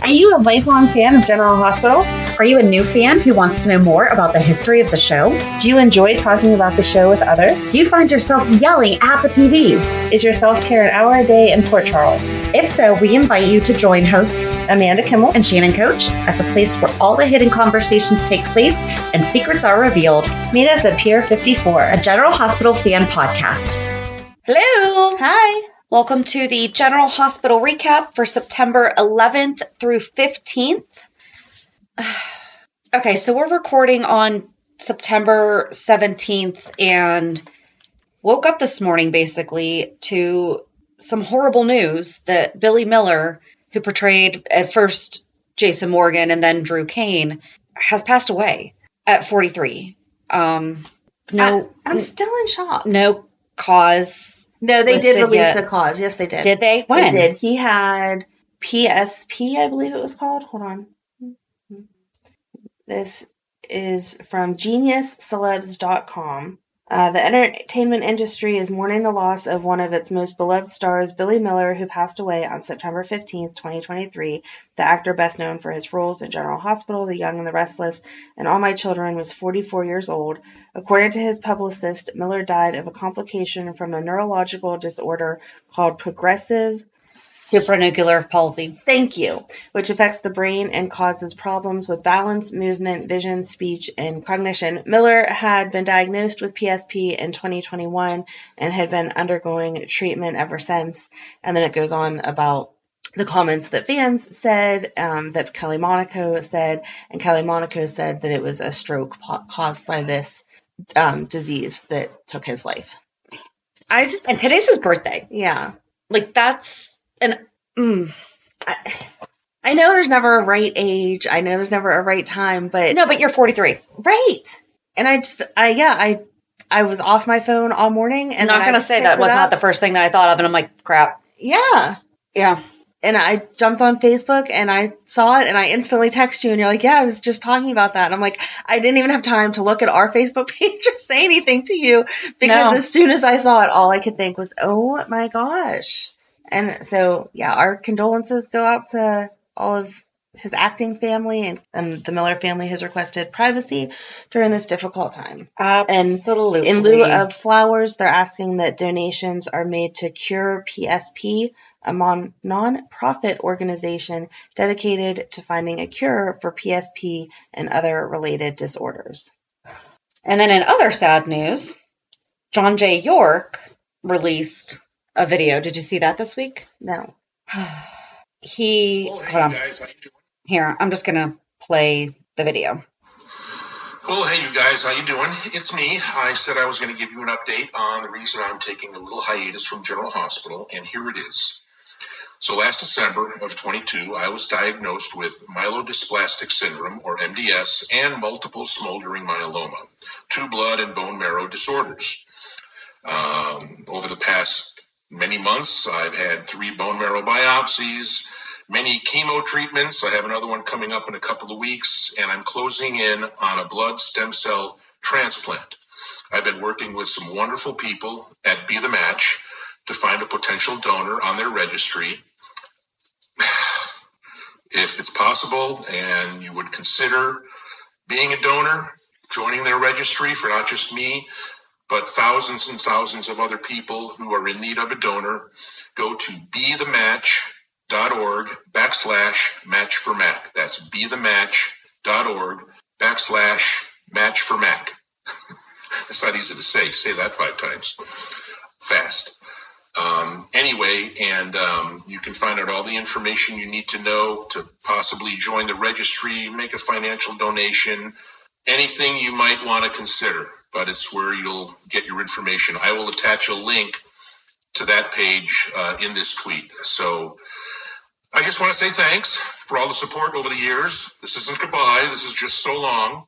Are you a lifelong fan of General Hospital? Are you a new fan who wants to know more about the history of the show? Do you enjoy talking about the show with others? Do you find yourself yelling at the TV? Is your self-care an hour a day in Port Charles? If so, we invite you to join hosts Amanda Kimmel and Shannon Coach at the place where all the hidden conversations take place and secrets are revealed. Meet us at Pier 54, a General Hospital fan podcast. Hello. Hi. Welcome to the General Hospital recap for September 11th through 15th. Okay, so we're recording on September 17th and woke up this morning basically to some horrible news that Billy Miller, who portrayed at first Jason Morgan and then Drew Kane, has passed away at 43. I'm still in shock. No cause. No, they did release the cause. Yes, they did. Did they? When? They did. He had PSP, I believe it was called. Hold on. This is from geniuscelebs.com. The entertainment industry is mourning the loss of one of its most beloved stars, Billy Miller, who passed away on September 15th, 2023. The actor best known for his roles in General Hospital, The Young and the Restless, and All My Children was 44 years old. According to his publicist, Miller died of a complication from a neurological disorder called progressive supranuclear palsy. Thank you. Which affects the brain and causes problems with balance, movement, vision, speech, and cognition. Miller had been diagnosed with PSP in 2021 and had been undergoing treatment ever since. And then it goes on about the comments that fans said, that Kelly Monaco said, and Kelly Monaco said that it was a stroke caused by this disease that took his life. And today's his birthday. Yeah. Like, that's... I know there's never a right age. I know there's never a right time, but... No, but you're 43. Right. And I was off my phone all morning. And I'm not going to say that was not the first thing that I thought of, and I'm like, crap. Yeah. Yeah. And I jumped on Facebook, and I saw it, and I instantly text you, and you're like, yeah, I was just talking about that. And I'm like, I didn't even have time to look at our Facebook page or say anything to you, because as soon as I saw it, all I could think was, oh my gosh. And so, yeah, our condolences go out to all of his acting family, and the Miller family has requested privacy during this difficult time. Absolutely. And in lieu of flowers, they're asking that donations are made to Cure PSP, a non-profit organization dedicated to finding a cure for PSP and other related disorders. And then in other sad news, John J. York released a video. Did you see that this week? No. Hold on. Guys, how you doing? Here, I'm just going to play the video. Well, hey, you guys, how you doing? It's me. I said I was going to give you an update on the reason I'm taking a little hiatus from General Hospital, and here it is. So last December of 22, I was diagnosed with myelodysplastic syndrome, or MDS, and multiple smoldering myeloma, 2 blood and bone marrow disorders. Over the past many months, I've had 3 bone marrow biopsies, many chemo treatments. I have another one coming up in a couple of weeks, and I'm closing in on a blood stem cell transplant. I've been working with some wonderful people at Be the Match to find a potential donor on their registry. If it's possible and you would consider being a donor, joining their registry for not just me, but thousands and thousands of other people who are in need of a donor, go to bethematch.org/match4mac. That's bethematch.org/match4mac. It's not easy to say. Say that 5 times fast. Anyway, you can find out all the information you need to know to possibly join the registry, make a financial donation, anything you might want to consider, but it's where you'll get your information. I will attach a link to that page in this tweet. So I just want to say thanks for all the support over the years. This isn't goodbye. This is just so long.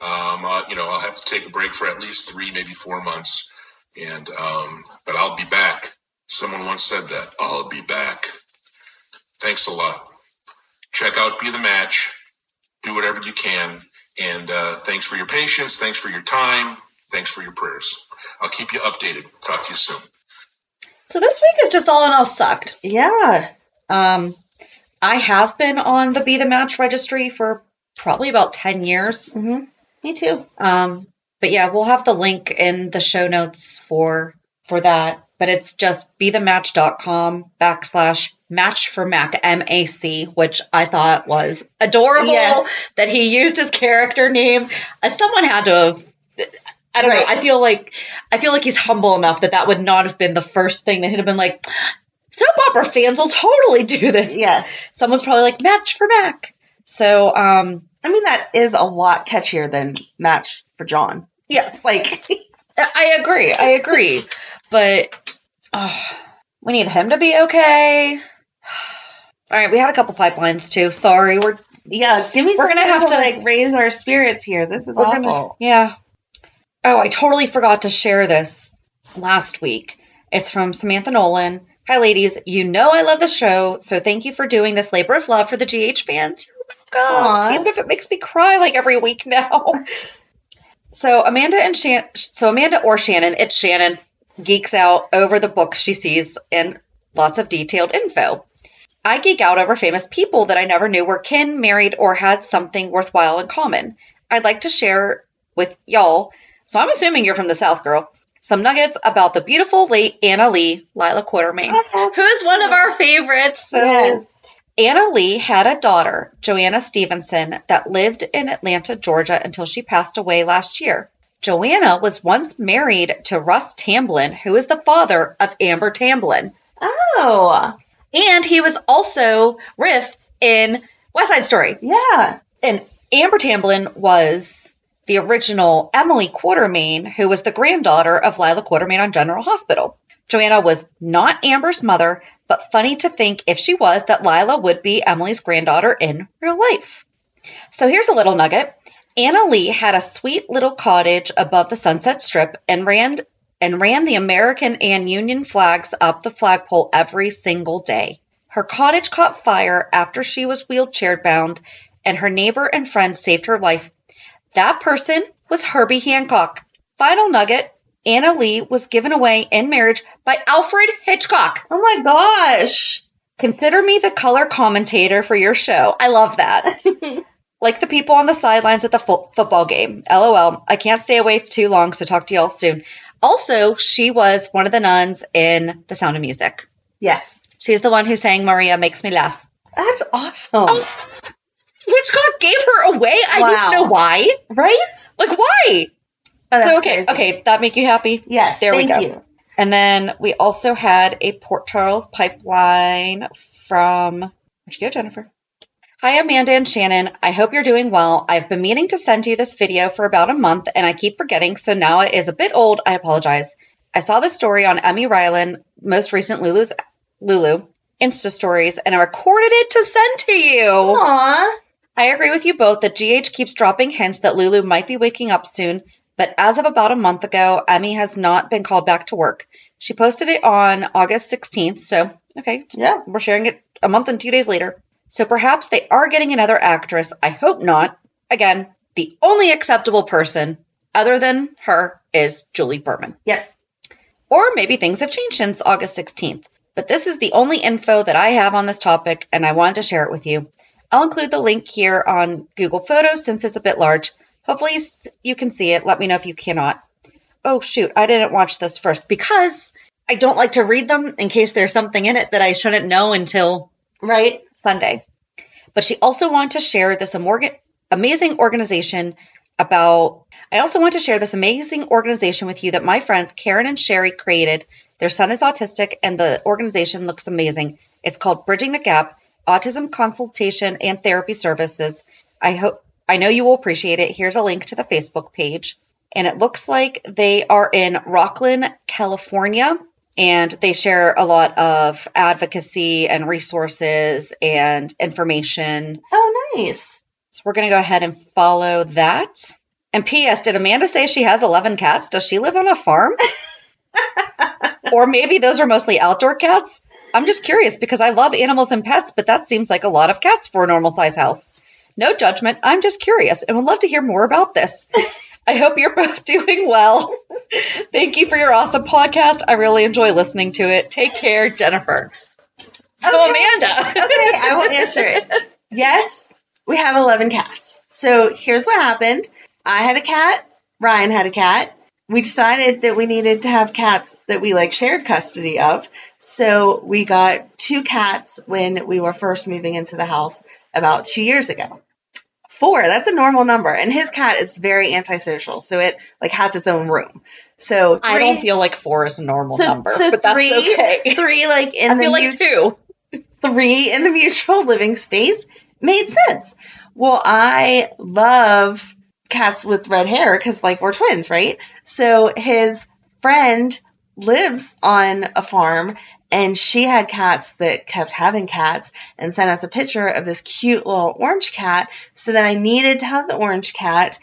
I'll have to take a break for at least 3, maybe 4 months. But I'll be back. Someone once said that. I'll be back. Thanks a lot. Check out Be the Match. Do whatever you can. And thanks for your patience. Thanks for your time. Thanks for your prayers. I'll keep you updated. Talk to you soon. So this week is just all in all sucked. Yeah. I have been on the Be the Match registry for probably about 10 years. Mm-hmm. Me too. But yeah, we'll have the link in the show notes for that. But it's just bethematch.com/match for Mac, MAC, which I thought was adorable that he used his character name. Someone had to have, I don't know. I feel like he's humble enough that would not have been the first thing that he'd have been like, soap opera fans will totally do this. Yes. Someone's probably like, Match for Mac. So, I mean, that is a lot catchier than Match for John. Yes. Like, I agree. But we need him to be okay. All right, we had a couple pipelines too. Sorry, we're gonna have to like raise our spirits here. This is awful. Yeah. Oh, I totally forgot to share this last week. It's from Samantha Nolan. Hi, ladies. You know I love the show, so thank you for doing this labor of love for the GH fans. You're welcome. Aww. Even if it makes me cry like every week now. So Amanda or Shannon, it's Shannon, geeks out over the books she sees and lots of detailed info. I geek out over famous people that I never knew were kin, married, or had something worthwhile in common. I'd like to share with y'all, so I'm assuming you're from the South, girl, some nuggets about the beautiful late Anna Lee, Lila Quartermain, who's one of our favorites. So yes. Anna Lee had a daughter, Joanna Stevenson, that lived in Atlanta, Georgia until she passed away last year. Joanna was once married to Russ Tamblyn, who is the father of Amber Tamblyn. Oh. And he was also Riff in West Side Story. Yeah. And Amber Tamblyn was the original Emily Quartermain, who was the granddaughter of Lila Quartermain on General Hospital. Joanna was not Amber's mother, but funny to think if she was that Lila would be Emily's granddaughter in real life. So here's a little nugget. Anna Lee had a sweet little cottage above the Sunset Strip and ran the American and Union flags up the flagpole every single day. Her cottage caught fire after she was wheelchair bound, and her neighbor and friend saved her life. That person was Herbie Hancock. Final nugget. Anna Lee was given away in marriage by Alfred Hitchcock. Oh my gosh. Consider me the color commentator for your show. I love that. Like the people on the sidelines at the football game. LOL. I can't stay away too long, so talk to y'all soon. Also, she was one of the nuns in The Sound of Music. Yes. She's the one who sang Maria Makes Me Laugh. That's awesome. Oh, Hitchcock gave her away? I need to know why. Right? Like, why? Oh, that's so, okay, crazy. okay, that make you happy? Yes, there we go. Thank you. And then we also had a Port Charles pipeline from, where'd you go, Jennifer? Hi, Amanda and Shannon. I hope you're doing well. I've been meaning to send you this video for about a month, and I keep forgetting, so now it is a bit old. I apologize. I saw this story on Emmy Ryland, most recent Lulu, Insta stories, and I recorded it to send to you. Aww. I agree with you both that GH keeps dropping hints that Lulu might be waking up soon, but as of about a month ago, Emmy has not been called back to work. She posted it on August 16th, so, okay, yeah, we're sharing it a month and 2 days later. So perhaps they are getting another actress. I hope not. Again, the only acceptable person other than her is Julie Berman. Yep. Or maybe things have changed since August 16th. But this is the only info that I have on this topic, and I wanted to share it with you. I'll include the link here on Google Photos since it's a bit large. Hopefully you can see it. Let me know if you cannot. Oh, shoot. I didn't watch this first because I don't like to read them in case there's something in it that I shouldn't know until Sunday. But she also wanted to share this amazing organization with you that my friends Karen and Sherry created. Their son is autistic and the organization looks amazing. It's called Bridging the Gap, Autism Consultation and Therapy Services. I know you will appreciate it. Here's a link to the Facebook page. And it looks like they are in Rocklin, California. And they share a lot of advocacy and resources and information. Oh, nice. So we're going to go ahead and follow that. And P.S., did Amanda say she has 11 cats? Does she live on a farm? Or maybe those are mostly outdoor cats? I'm just curious because I love animals and pets, but that seems like a lot of cats for a normal size house. No judgment. I'm just curious and would love to hear more about this. I hope you're both doing well. Thank you for your awesome podcast. I really enjoy listening to it. Take care, Jennifer. So Amanda. Okay, I will answer it. Yes, we have 11 cats. So here's what happened. I had a cat. Ryan had a cat. We decided that we needed to have cats that we shared custody of. So we got 2 cats when we were first moving into the house about 2 years ago. 4, that's a normal number. And his cat is very antisocial. So it has its own room. So 3, I don't feel like 4 is a normal number, but that's 3, okay. 3 in I the feel like 2. 3 in the mutual living space made sense. Well, I love cats with red hair because we're twins, right? So his friend lives on a farm and she had cats that kept having cats and sent us a picture of this cute little orange cat. So then I needed to have the orange cat,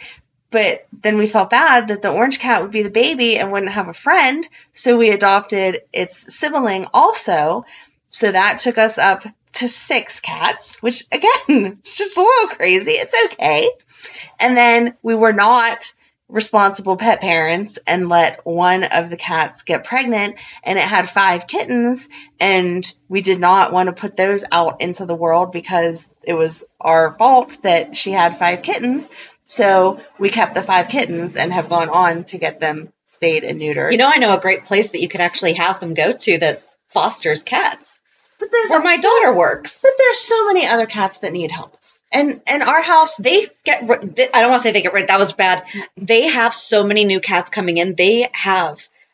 but then we felt bad that the orange cat would be the baby and wouldn't have a friend. So we adopted its sibling also. So that took us up to 6 cats, which again, it's just a little crazy. It's okay. And then we were not responsible pet parents and let one of the cats get pregnant, and it had 5 kittens, and we did not want to put those out into the world because it was our fault that she had 5 kittens. So we kept the 5 kittens and have gone on to get them spayed and neutered. I know a great place that you could actually have them go to that fosters cats. But there's where my daughter works. But there's so many other cats that need help. And our house, they get, I don't want to say they get rid, that was bad. They have so many new cats coming in. They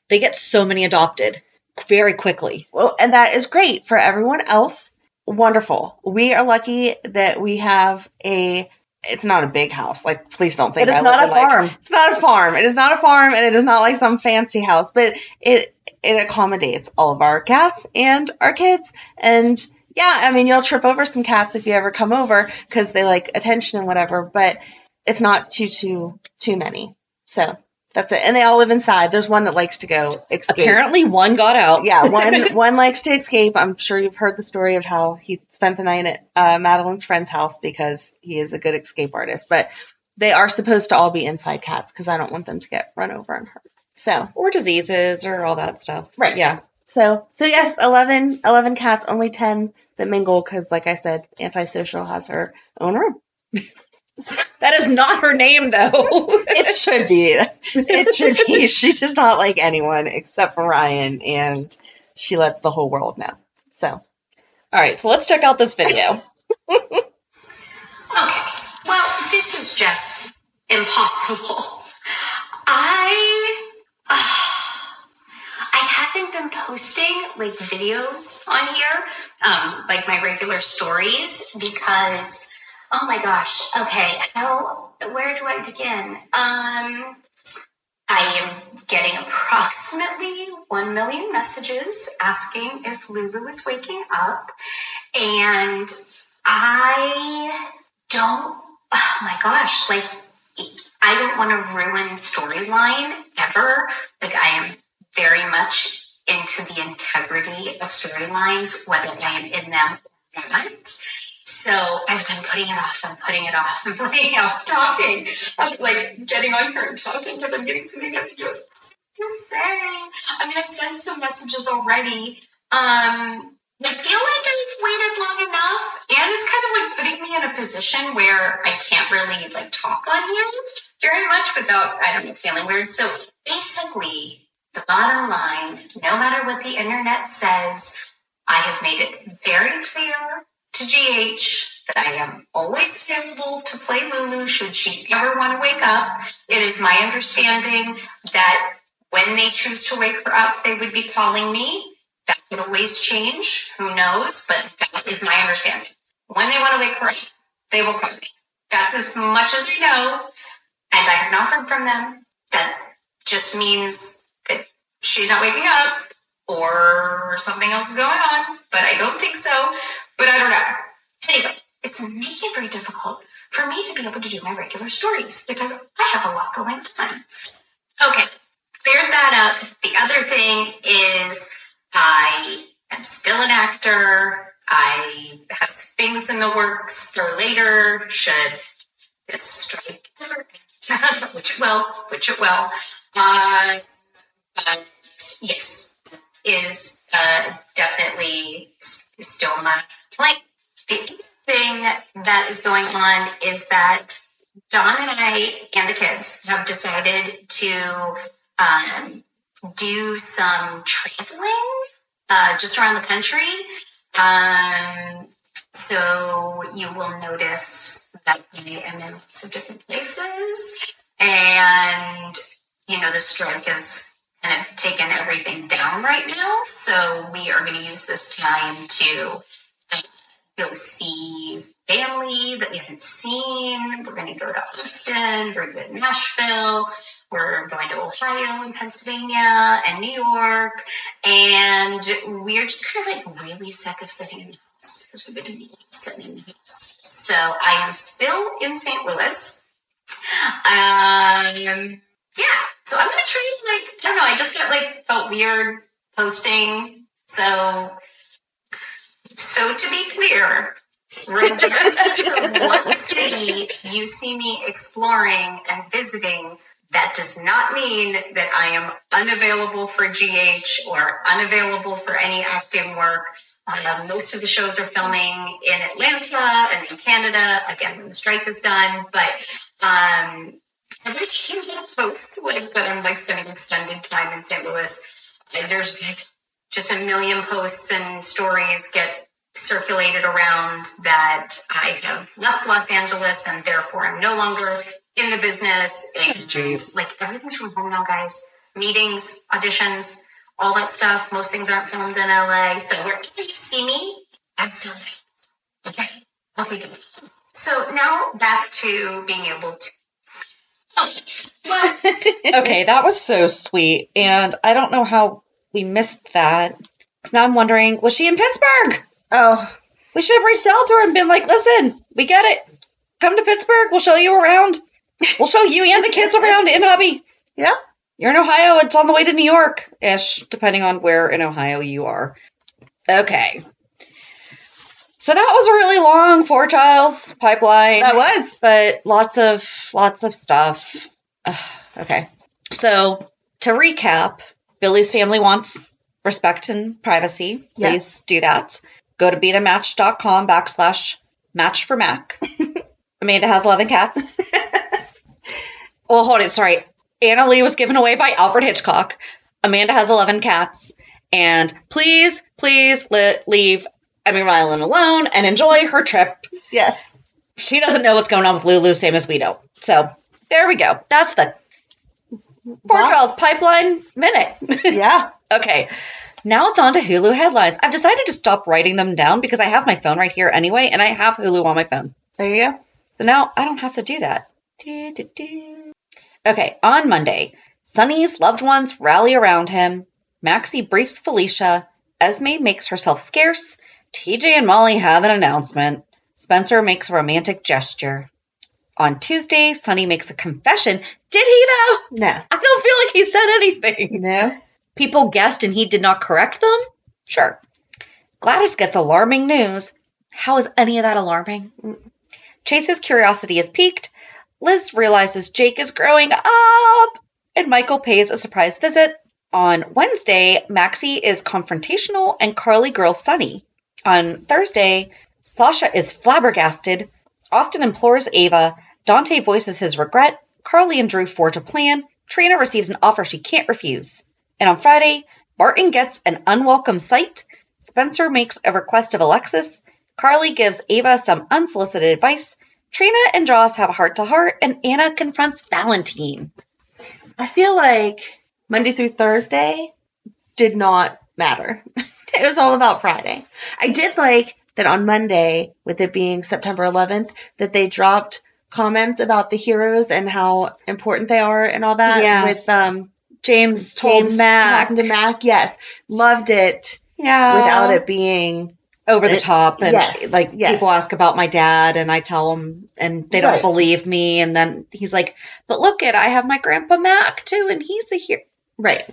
get so many adopted very quickly. Well, and that is great for everyone else. Wonderful. We are lucky that we have it's not a big house. Please don't think it's not a farm. It's not a farm. It is not a farm, and it is not some fancy house, but it accommodates all of our cats and our kids. And yeah, you'll trip over some cats if you ever come over because they like attention and whatever, but it's not too many. So that's it. And they all live inside. There's one that likes to go escape. Apparently one got out. Yeah, one likes to escape. I'm sure you've heard the story of how he spent the night at Madeline's friend's house because he is a good escape artist. But they are supposed to all be inside cats because I don't want them to get run over and hurt. So, or diseases or all that stuff. Right. Yeah. So yes, 11 cats, only 10 that mingle because, like I said, Antisocial has her own room. That is not her name, though. It should be. It should be. She does not like anyone except for Ryan, and she lets the whole world know. So, all right. So let's check out this video. Okay. Well, this is just impossible. I haven't been posting videos on here, my regular stories because, oh my gosh, okay, where do I begin? I am getting approximately 1 million messages asking if Lulu is waking up, and I don't, oh my gosh, I don't want to ruin storyline ever. I am very much into the integrity of storylines, whether I am in them or not. So I've been putting it off and putting it off and putting it off talking. I'm getting on here and talking because I'm getting so many messages. Just saying. I've sent some messages already. I feel like I've waited long enough, and it's kind of putting me in a position where I can't really talk on here very much without, feeling weird. So basically, the bottom line, no matter what the internet says, I have made it very clear to GH that I am always available to play Lulu should she ever want to wake up. It is my understanding that when they choose to wake her up, they would be calling me. That could always change. Who knows? But that is my understanding. When they want to wake her up, they will call me. That's as much as they know. And I have not heard from them. That just means that she's not waking up or something else is going on. But I don't think so. But I don't know. Anyway, it's making it very difficult for me to be able to do my regular stories because I have a lot going on. Okay, cleared that up. The other thing is I am still an actor. I have things in the works for later should this strike ever end, which it will. But yes, is definitely still not playing. The thing that is going on is that Don and I and the kids have decided to do some traveling just around the country. So you will notice that I am in lots of different places. And, the strike has kind of taken everything down right now. So we are going to use this time to go see family that we haven't seen. We're going to go to Austin. We're going to go to Nashville. We're going to Ohio and Pennsylvania and New York. And we're just kind of like really sick of sitting in the house because we've been sitting in the house. So I am still in St. Louis. Yeah. So I'm going to try and I don't know. I just felt weird posting. So to be clear, regardless of what city you see me exploring and visiting, that does not mean that I am unavailable for GH or unavailable for any acting work. Most of the shows are filming in Atlanta and in Canada, again, when the strike is done. But every time I post that I'm spending extended time in St. Louis, there's just a million posts and stories get circulated around that I have left Los Angeles and therefore I'm no longer in the business. And everything's from home now, guys. Meetings, auditions, all that stuff. Most things aren't filmed in LA. So wherever you see me, I'm still there. Okay, good. So now back to being able to. Okay, that was so sweet. And I don't know how we missed that. Because now I'm wondering, was she in Pittsburgh? Oh. We should have reached out to her and been like, listen, we get it. Come to Pittsburgh. We'll show you around. We'll show you and the kids around in hubby. Yeah. You're in Ohio. It's on the way to New York-ish, depending on where in Ohio you are. Okay. So that was a really long four-child pipeline. That was. But lots of stuff. Okay. So to recap, Billy's family wants respect and privacy. Please do that. Go to bethematch.com/match for Mac. Amanda has 11 cats. Well, hold it. Sorry. Anna Lee was given away by Alfred Hitchcock. Amanda has 11 cats. And please leave Emmy Rylan alone and enjoy her trip. Yes. She doesn't know what's going on with Lulu, same as we don't. So there we go. That's the Poor Charles Pipeline Minute. Yeah. Okay. Now it's on to Hulu headlines. I've decided to stop writing them down because I have my phone right here anyway, and I have Hulu on my phone. There you go. So now I don't have to do that. Okay, on Monday, Sonny's loved ones rally around him. Maxie briefs Felicia. Esme makes herself scarce. TJ and Molly have an announcement. Spencer makes a romantic gesture. On Tuesday, Sonny makes a confession. Did he, though? No. I don't feel like he said anything. No. People guessed and he did not correct them? Sure. Gladys gets alarming news. How is any of that alarming? Chase's curiosity is piqued. Liz realizes Jake is growing up. And Michael pays a surprise visit. On Wednesday, Maxie is confrontational and Carly grills Sonny. On Thursday, Sasha is flabbergasted. Austin implores Ava. Dante voices his regret. Carly and Drew forge a plan. Trina receives an offer she can't refuse. And on Friday, Martin gets an unwelcome sight. Spencer makes a request of Alexis. Carly gives Ava some unsolicited advice. Trina and Joss have a heart-to-heart, and Anna confronts Valentin. I feel like Monday through Thursday did not matter. It was all about Friday. I did like that on Monday, with it being September 11th, that they dropped comments about the heroes and how important they are and all that. Yes. With James told Mac. Talking to Mac, yes. Loved it. Yeah. Without it being over the top. And yes. People ask about my dad and I tell them and they don't believe me. And then he's like, but look I have my grandpa Mac too. And he's a hero. Right.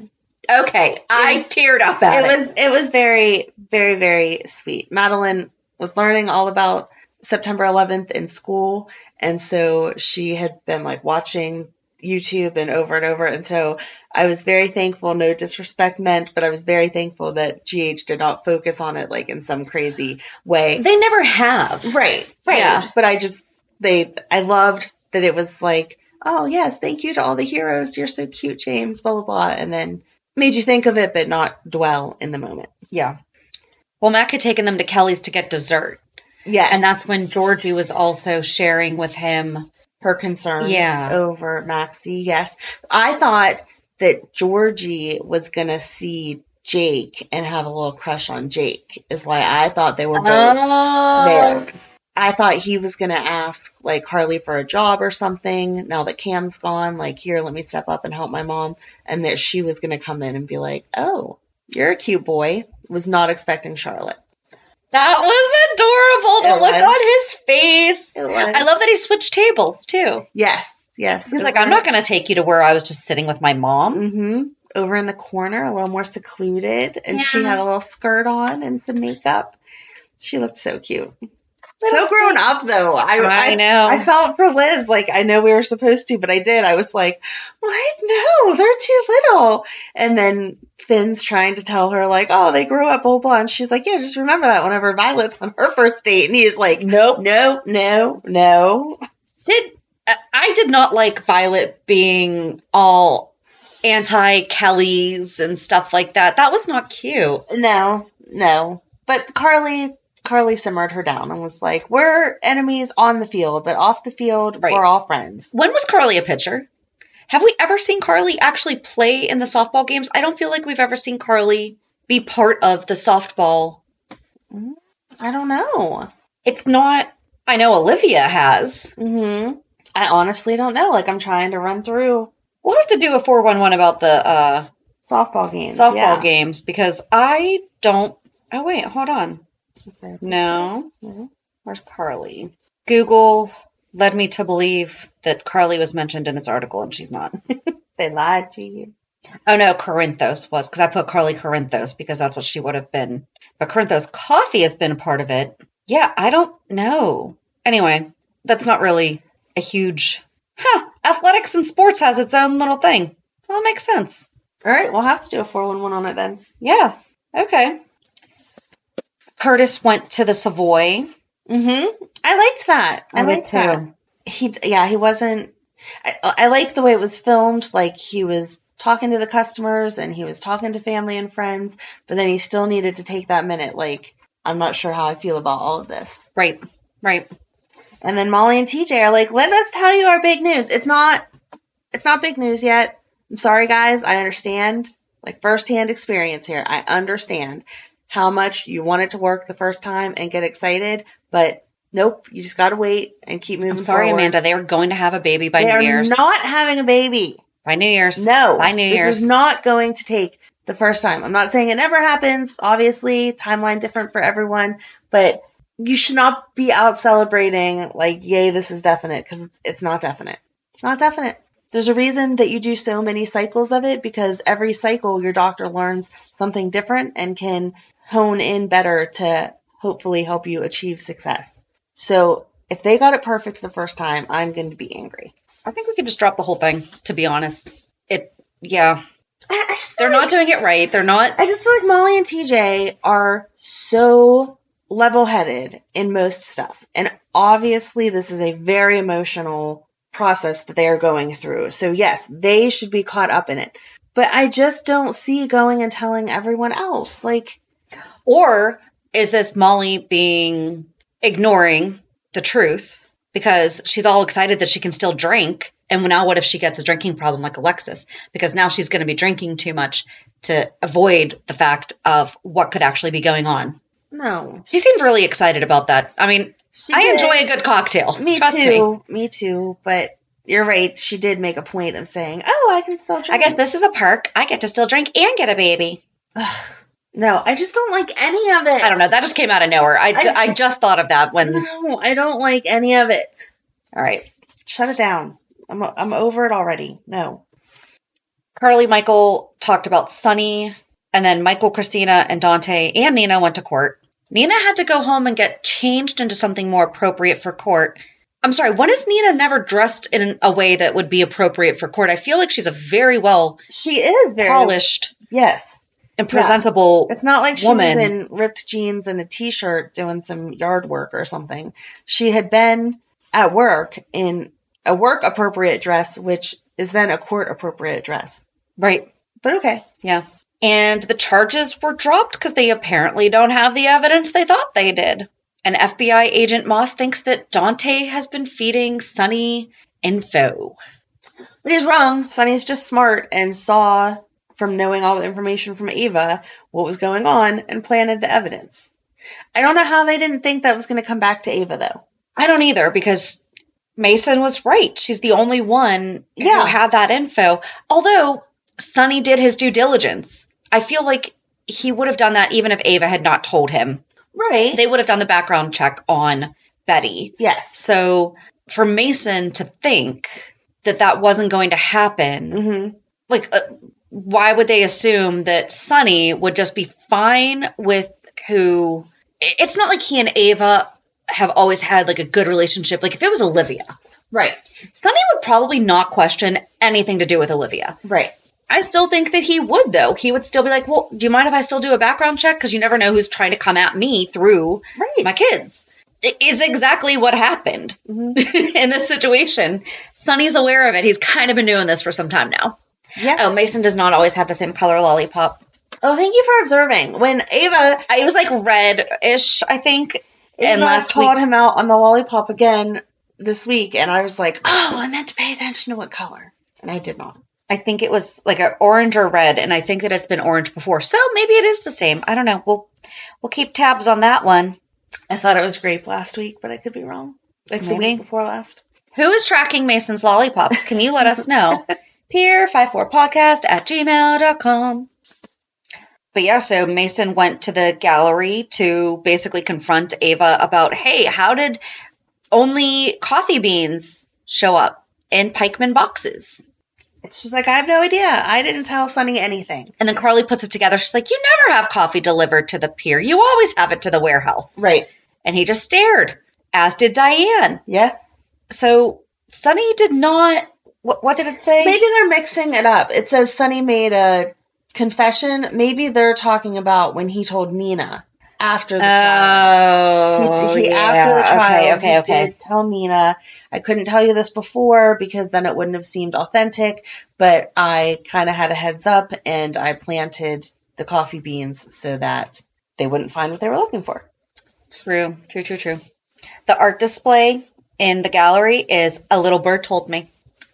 Okay. I teared up at it. It was very, very, very sweet. Madeline was learning all about September 11th in school. And so she had been watching YouTube and over. And so I was very thankful, no disrespect meant, but I was very thankful that GH did not focus on it like in some crazy way. They never have. Right. Yeah. But I loved that it was like, oh yes, thank you to all the heroes. You're so cute, James, blah, blah, blah. And then made you think of it, but not dwell in the moment. Yeah. Well, Mac had taken them to Kelly's to get dessert. Yes. And that's when Georgie was also sharing with him her concerns over Maxie. Yes. I thought that Georgie was going to see Jake and have a little crush on Jake, is why I thought they were both there. I thought he was going to ask, like, Carly for a job or something now that Cam's gone. Like, here, let me step up and help my mom. And that she was going to come in and be like, oh, you're a cute boy. Was not expecting Charlotte. That was adorable. The look on his face. I love that he switched tables, too. Yes. He's like, I'm not going to take you to where I was just sitting with my mom. Mm-hmm. Over in the corner, a little more secluded. And she had a little skirt on and some makeup. She looked so cute. So grown up, though. I know. I felt for Liz. Like, I know we were supposed to, but I did. I was like, what? No, they're too little. And then Finn's trying to tell her, like, oh, they grew up, blah, blah. And she's like, yeah, just remember that whenever Violet's on her first date. And he's like, nope. No. I did not like Violet being all anti-Kellys and stuff like that. That was not cute. No. But Carly simmered her down and was like, we're enemies on the field, but off the field, we're all friends. When was Carly a pitcher? Have we ever seen Carly actually play in the softball games? I don't feel like we've ever seen Carly be part of the softball. I don't know. It's not, I know Olivia has. Mm-hmm. I honestly don't know. Like, I'm trying to run through. We'll have to do a 411 about the softball games. Games, because I don't, oh wait, hold on. No. Where's Carly? Google led me to believe that Carly was mentioned in this article, and she's not. They lied to you. Oh, no, Corinthos was, because I put Carly Corinthos, because that's what she would have been. But Corinthos Coffee has been a part of it. Yeah, I don't know. Anyway, that's not really a huge... Athletics and sports has its own little thing. Well, that makes sense. All right, we'll have to do a 411 on it then. Yeah, okay. Curtis went to the Savoy. Mm-hmm. I liked that. I liked that. He wasn't... I liked the way it was filmed. Like, he was talking to the customers and he was talking to family and friends, but then he still needed to take that minute. Like, I'm not sure how I feel about all of this. Right. And then Molly and TJ are like, let us tell you our big news. It's not big news yet. I'm sorry, guys. I understand. Like, firsthand experience here. I understand how much you want it to work the first time and get excited, but nope, you just got to wait and keep moving forward. Sorry, Amanda. They are going to have a baby by New Year's. They are not having a baby. By New Year's. No. By New Year's. This is not going to take the first time. I'm not saying it never happens. Obviously, timeline different for everyone, but you should not be out celebrating like, yay, this is definite, because it's not definite. It's not definite. There's a reason that you do so many cycles of it, because every cycle your doctor learns something different and can hone in better to hopefully help you achieve success. So if they got it perfect the first time, I'm going to be angry. I think we could just drop the whole thing, to be honest. They're not doing it right. They're not. I just feel like Molly and TJ are so level-headed in most stuff. And obviously this is a very emotional process that they are going through. So yes, they should be caught up in it. But I just don't see going and telling everyone else. Like, or is this Molly ignoring the truth because she's all excited that she can still drink? And now what if she gets a drinking problem like Alexis? Because now she's going to be drinking too much to avoid the fact of what could actually be going on. No. She seemed really excited about that. I mean, I enjoy a good cocktail. Trust me. Me too. But you're right. She did make a point of saying, oh, I can still drink. I guess this is a perk. I get to still drink and get a baby. No, I just don't like any of it. I don't know. That just came out of nowhere. I just thought of that when... No, I don't like any of it. All right. Shut it down. I'm over it already. No. Carly, Michael talked about Sonny, and then Michael, Christina, and Dante and Nina went to court. Nina had to go home and get changed into something more appropriate for court I'm sorry, when is Nina never dressed in a way that would be appropriate for court? I feel like she's a very well She is very polished Yes. and presentable It's not like she woman. was in ripped jeans and a t-shirt doing some yard work or something. She had been at work in a work appropriate dress, which is then a court appropriate dress. Right. But okay. Yeah. And the charges were dropped because they apparently don't have the evidence they thought they did. And FBI agent Moss thinks that Dante has been feeding Sonny info. But he's wrong. Sonny's just smart and saw from knowing all the information from Ava what was going on and planted the evidence. I don't know how they didn't think that was going to come back to Ava, though. I don't either, because Mason was right. She's the only one who had that info. Although Sonny did his due diligence. I feel like he would have done that even if Ava had not told him. Right. They would have done the background check on Betty. Yes. So for Mason to think that that wasn't going to happen, like, why would they assume that Sonny would just be fine with who? It's not like he and Ava have always had like a good relationship. Like if it was Olivia, Right. Sonny would probably not question anything to do with Olivia. Right. I still think that he would, though. He would still be like, well, do you mind if I still do a background check? Because you never know who's trying to come at me through my kids. It is exactly what happened in this situation. Sonny's aware of it. He's kind of been doing this for some time now. Yeah. Oh, Mason does not always have the same color lollipop. Oh, thank you for observing. When Ava... It was like red-ish, I think. And last called him out on the lollipop again this week, and I was like, oh, I meant to pay attention to what color. And I did not. I think it was like an orange or red, and I think that it's been orange before. So maybe it is the same. I don't know. We'll keep tabs on that one. I thought it was grape last week, but I could be wrong. Like the week before last. Who is tracking Mason's lollipops? Can you let us know? peer54podcast@gmail.com. But yeah, so Mason went to the gallery to basically confront Ava about, hey, how did only coffee beans show up in pikeman boxes? She's like, I have no idea. I didn't tell Sonny anything. And then Carly puts it together. She's like, you never have coffee delivered to the pier. You always have it to the warehouse. Right. And he just stared, as did Diane. Yes. So Sonny did not, what did it say? Maybe they're mixing it up. It says Sonny made a confession. Maybe they're talking about when he told Nina after the trial. After the trial, he did tell Nina, I couldn't tell you this before because then it wouldn't have seemed authentic, but I kind of had a heads up and I planted the coffee beans so that they wouldn't find what they were looking for. True. The art display in the gallery is A Little Bird Told Me.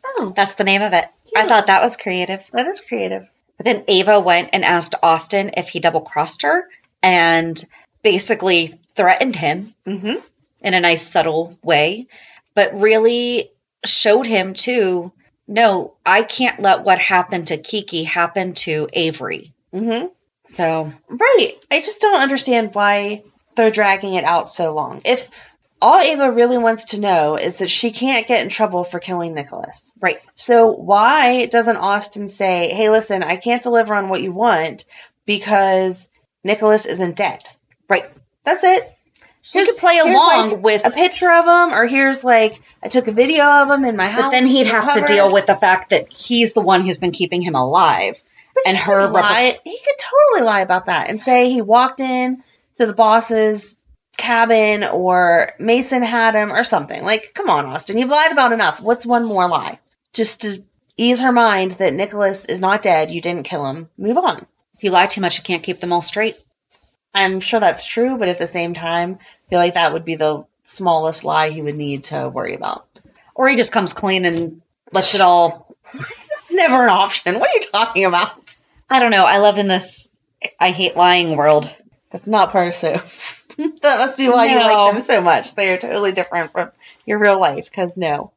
Oh. That's the name of it. Cute. I thought that was creative. That is creative. But then Ava went and asked Austin if he double-crossed her and basically threatened him in a nice, subtle way, but really showed him, too, no, I can't let what happened to Kiki happen to Avery. So. Right. I just don't understand why they're dragging it out so long. If all Ava really wants to know is that she can't get in trouble for killing Nicholas. Right. So why doesn't Austin say, hey, listen, I can't deliver on what you want because Nicholas isn't dead? Right. That's it. He could play along with a picture of him, or here's I took a video of him in my house. But then he'd have to deal with the fact that he's the one who's been keeping him alive. But and he could totally lie about that and say he walked in to the boss's cabin or Mason had him or something. Come on, Austin, you've lied about enough. What's one more lie? Just to ease her mind that Nicholas is not dead, you didn't kill him. Move on. If you lie too much, you can't keep them all straight. I'm sure that's true, but at the same time, I feel like that would be the smallest lie he would need to worry about. Or he just comes clean and lets it all... It's never an option. What are you talking about? I don't know. I live in this I hate lying world. That's not part of soaps. That must be why you like them so much. They are totally different from your real life, because no.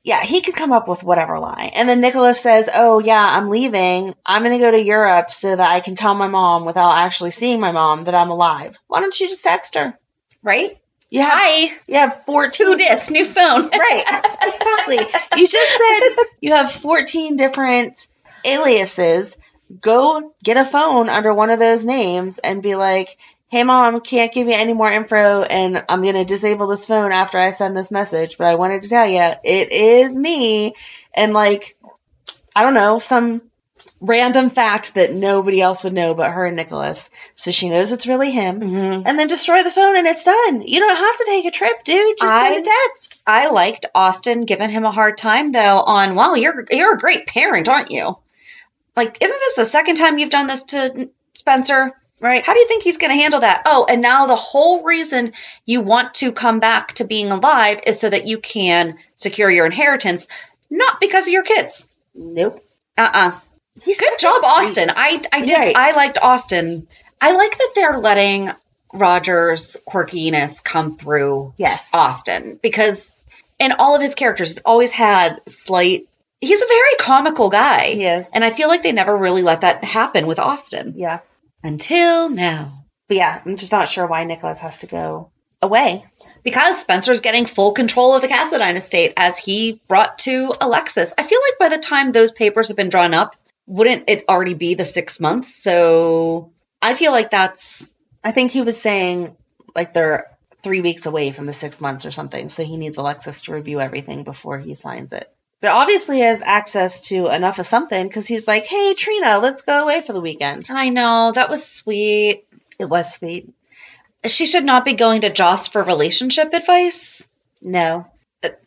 Yeah, he could come up with whatever lie. And then Nicholas says, oh, yeah, I'm leaving. I'm going to go to Europe so that I can tell my mom without actually seeing my mom that I'm alive. Why don't you just text her? Right? You have 14. Who dis? New phone. Right. Exactly. You just said you have 14 different aliases. Go get a phone under one of those names and be like, hey, Mom, can't give you any more info, and I'm going to disable this phone after I send this message, but I wanted to tell you, it is me. And, like, I don't know, some random fact that nobody else would know but her and Nicholas. So she knows it's really him. Mm-hmm. And then destroy the phone and it's done. You don't have to take a trip, dude. Just send a text. I liked Austin giving him a hard time, though, on, well, you're a great parent, aren't you? Like, isn't this the second time you've done this to Spencer? Right. How do you think he's going to handle that? Oh, and now the whole reason you want to come back to being alive is so that you can secure your inheritance, not because of your kids. Nope. Good job, Austin. I did. Right. I liked Austin. I like that they're letting Roger's quirkiness come through Austin, because in all of his characters, he's always had he's a very comical guy. Yes. And I feel like they never really let that happen with Austin. Yeah. Until now. But yeah, I'm just not sure why Nicholas has to go away. Because Spencer's getting full control of the Cassadine estate, as he brought to Alexis. I feel like by the time those papers have been drawn up, wouldn't it already be the 6 months? So I feel like I think he was saying, like, they're 3 weeks away from the 6 months or something, so he needs Alexis to review everything before he signs it. But obviously he has access to enough of something, because he's like, hey, Trina, let's go away for the weekend. I know. That was sweet. It was sweet. She should not be going to Joss for relationship advice. No. But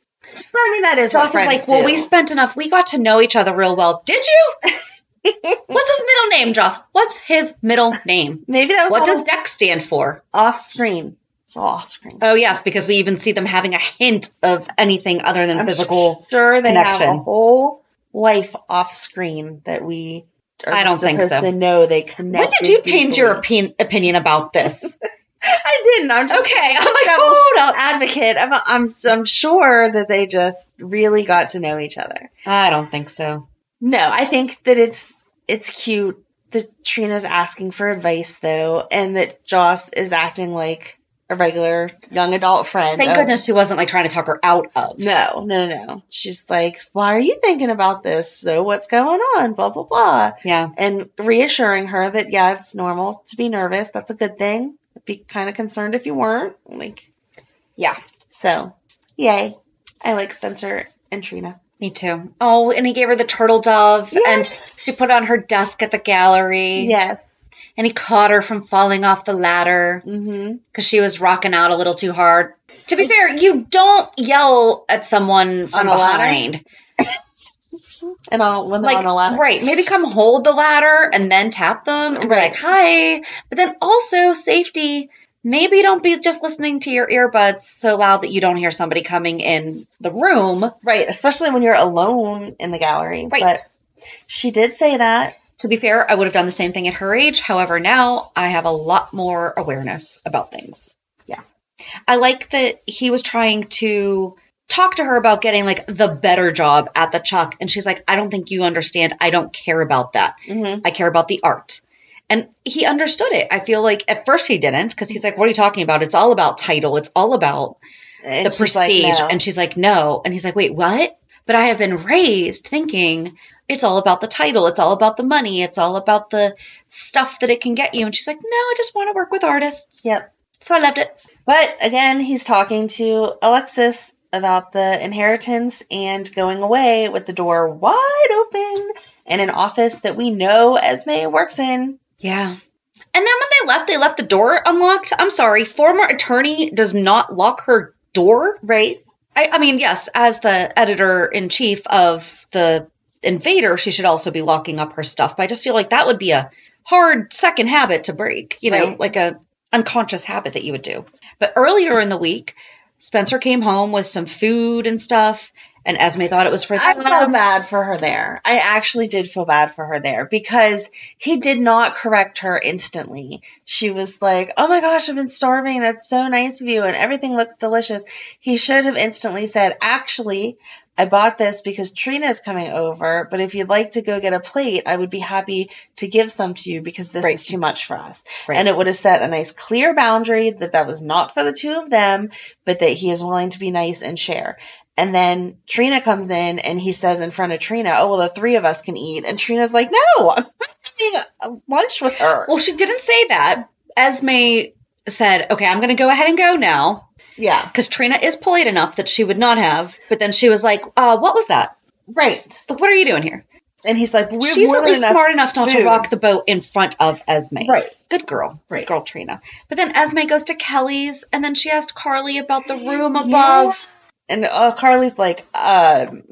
I mean, that is Joss what friends is like, do. well, we got to know each other real well. Did you? What's his middle name, Joss? What's his middle name? Maybe that was what does Dex stand for? Off screen. It's all off screen. Oh, yes, because we even see them having a hint of anything other than physical sure they connection. have a whole life off screen that we are supposed to know they connect. When did you change your opinion about this? I didn't. I'm just okay. I'm like, hold up, advocate. I'm sure that they just really got to know each other. I don't think so. No, I think that it's cute that Trina's asking for advice, though, and that Joss is acting like a regular young adult friend. Thank goodness he wasn't, like, trying to talk her out of. No. She's like, why are you thinking about this? So what's going on? Blah, blah, blah. Yeah. And reassuring her that, yeah, it's normal to be nervous. That's a good thing. I'd be kind of concerned if you weren't. Like, yeah. So, yay. I like Spencer and Trina. Me too. Oh, and he gave her the turtle dove, and she put it on her desk at the gallery. Yes. And he caught her from falling off the ladder because she was rocking out a little too hard. To be fair, you don't yell at someone from behind. And when they're on a ladder. Right. Maybe come hold the ladder and then tap them and be like, hi. But then also safety. Maybe don't be just listening to your earbuds so loud that you don't hear somebody coming in the room. Right. Especially when you're alone in the gallery. Right. But she did say that. To be fair, I would have done the same thing at her age. However, now I have a lot more awareness about things. Yeah. I like that he was trying to talk to her about getting, like, the better job at the Chuck. And she's like, I don't think you understand. I don't care about that. I care about the art. And he understood it. I feel like at first he didn't, because he's like, what are you talking about? It's all about title. It's all about the prestige. Like, no. And she's like, no. And he's like, wait, what? But I have been raised thinking it's all about the title. It's all about the money. It's all about the stuff that it can get you. And she's like, no, I just want to work with artists. Yep. So I loved it. But again, he's talking to Alexis about the inheritance and going away with the door wide open in an office that we know Esme works in. Yeah. And then when they left the door unlocked. I'm sorry, former attorney does not lock her door. Right. I mean, yes, as the editor-in-chief of the Invader, she should also be locking up her stuff. But I just feel like that would be a hard second habit to break, you know, like a unconscious habit that you would do. But earlier in the week, Spencer came home with some food and stuff, and Esme thought it was for them. I felt bad for her there. I actually did feel bad for her there because he did not correct her instantly. She was like, oh my gosh, I've been starving. That's so nice of you. And everything looks delicious. He should have instantly said, actually, I bought this because Trina's coming over, but if you'd like to go get a plate, I would be happy to give some to you because this is too much for us. And it would have set a nice clear boundary that was not for the two of them, but that he is willing to be nice and share. And then Trina comes in and he says in front of Trina, oh, well, the three of us can eat. And Trina's like, no, I'm not eating lunch with her. Well, she didn't say that. Esme said, okay, I'm going to go ahead and go now. Yeah. Because Trina is polite enough that she would not have. But then she was like, what was that? Right. Like, what are you doing here? And he's like, we're She's more at than least smart enough not food. to rock the boat in front of Esme. Right. Good girl. Right. Good girl, Trina. But then Esme goes to Kelly's, and then she asked Carly about the room above. Yeah. And Carly's like, I still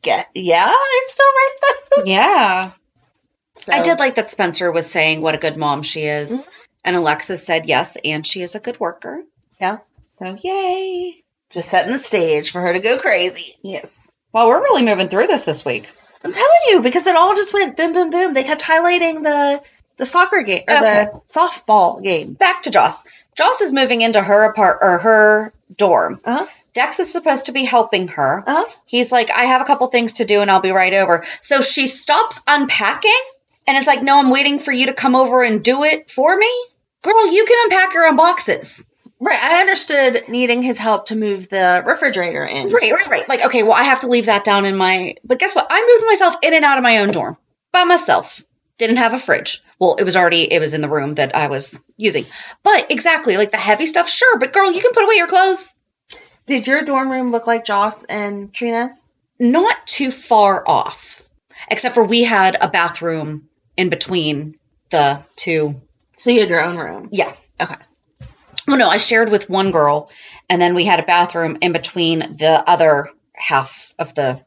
write this. Yeah. So, I did like that Spencer was saying what a good mom she is. Mm-hmm. And Alexis said yes, and she is a good worker. Yeah. So, yay. Just setting the stage for her to go crazy. Yes. Well, we're really moving through this week. I'm telling you, because it all just went boom, boom, boom. They kept highlighting the soccer game, or the softball game. Back to Joss. Joss is moving into her dorm. Uh-huh. Dex is supposed to be helping her. Uh-huh. He's like, I have a couple things to do and I'll be right over. So she stops unpacking and is like, no, I'm waiting for you to come over and do it for me. Girl, you can unpack your own boxes. Right. I understood needing his help to move the refrigerator in. Right. Like, okay, well, I have to leave that down in my... But guess what? I moved myself in and out of my own dorm by myself. Didn't have a fridge. Well, it was in the room that I was using. But exactly, like the heavy stuff, sure. But girl, you can put away your clothes. Did your dorm room look like Joss and Trina's? Not too far off. Except for we had a bathroom in between the two. So you had your own room? Yeah. Okay. Well, no, I shared with one girl, and then we had a bathroom in between the other half of the...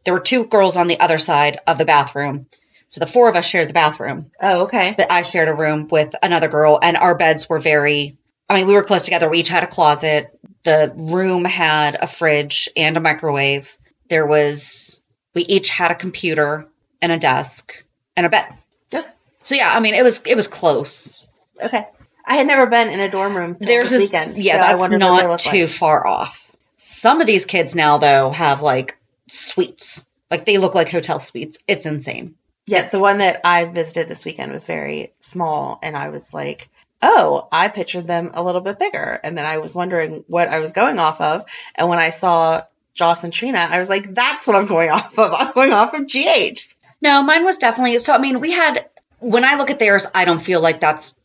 There were two girls on the other side of the bathroom. So the four of us shared the bathroom. Oh, okay. But I shared a room with another girl, and our beds were we were close together. We each had a closet. The room had a fridge and a microwave. We each had a computer and a desk and a bed. Yeah. So yeah, I mean, it was close. Okay. I had never been in a dorm room this weekend. Yeah, so that's not too far off. Some of these kids now, though, have like suites. Like they look like hotel suites. It's insane. Yeah, the one that I visited this weekend was very small, and I was like, oh, I pictured them a little bit bigger. And then I was wondering what I was going off of. And when I saw Joss and Trina, I was like, that's what I'm going off of. I'm going off of GH. No, mine was definitely... So, I mean, when I look at theirs, I don't feel like that's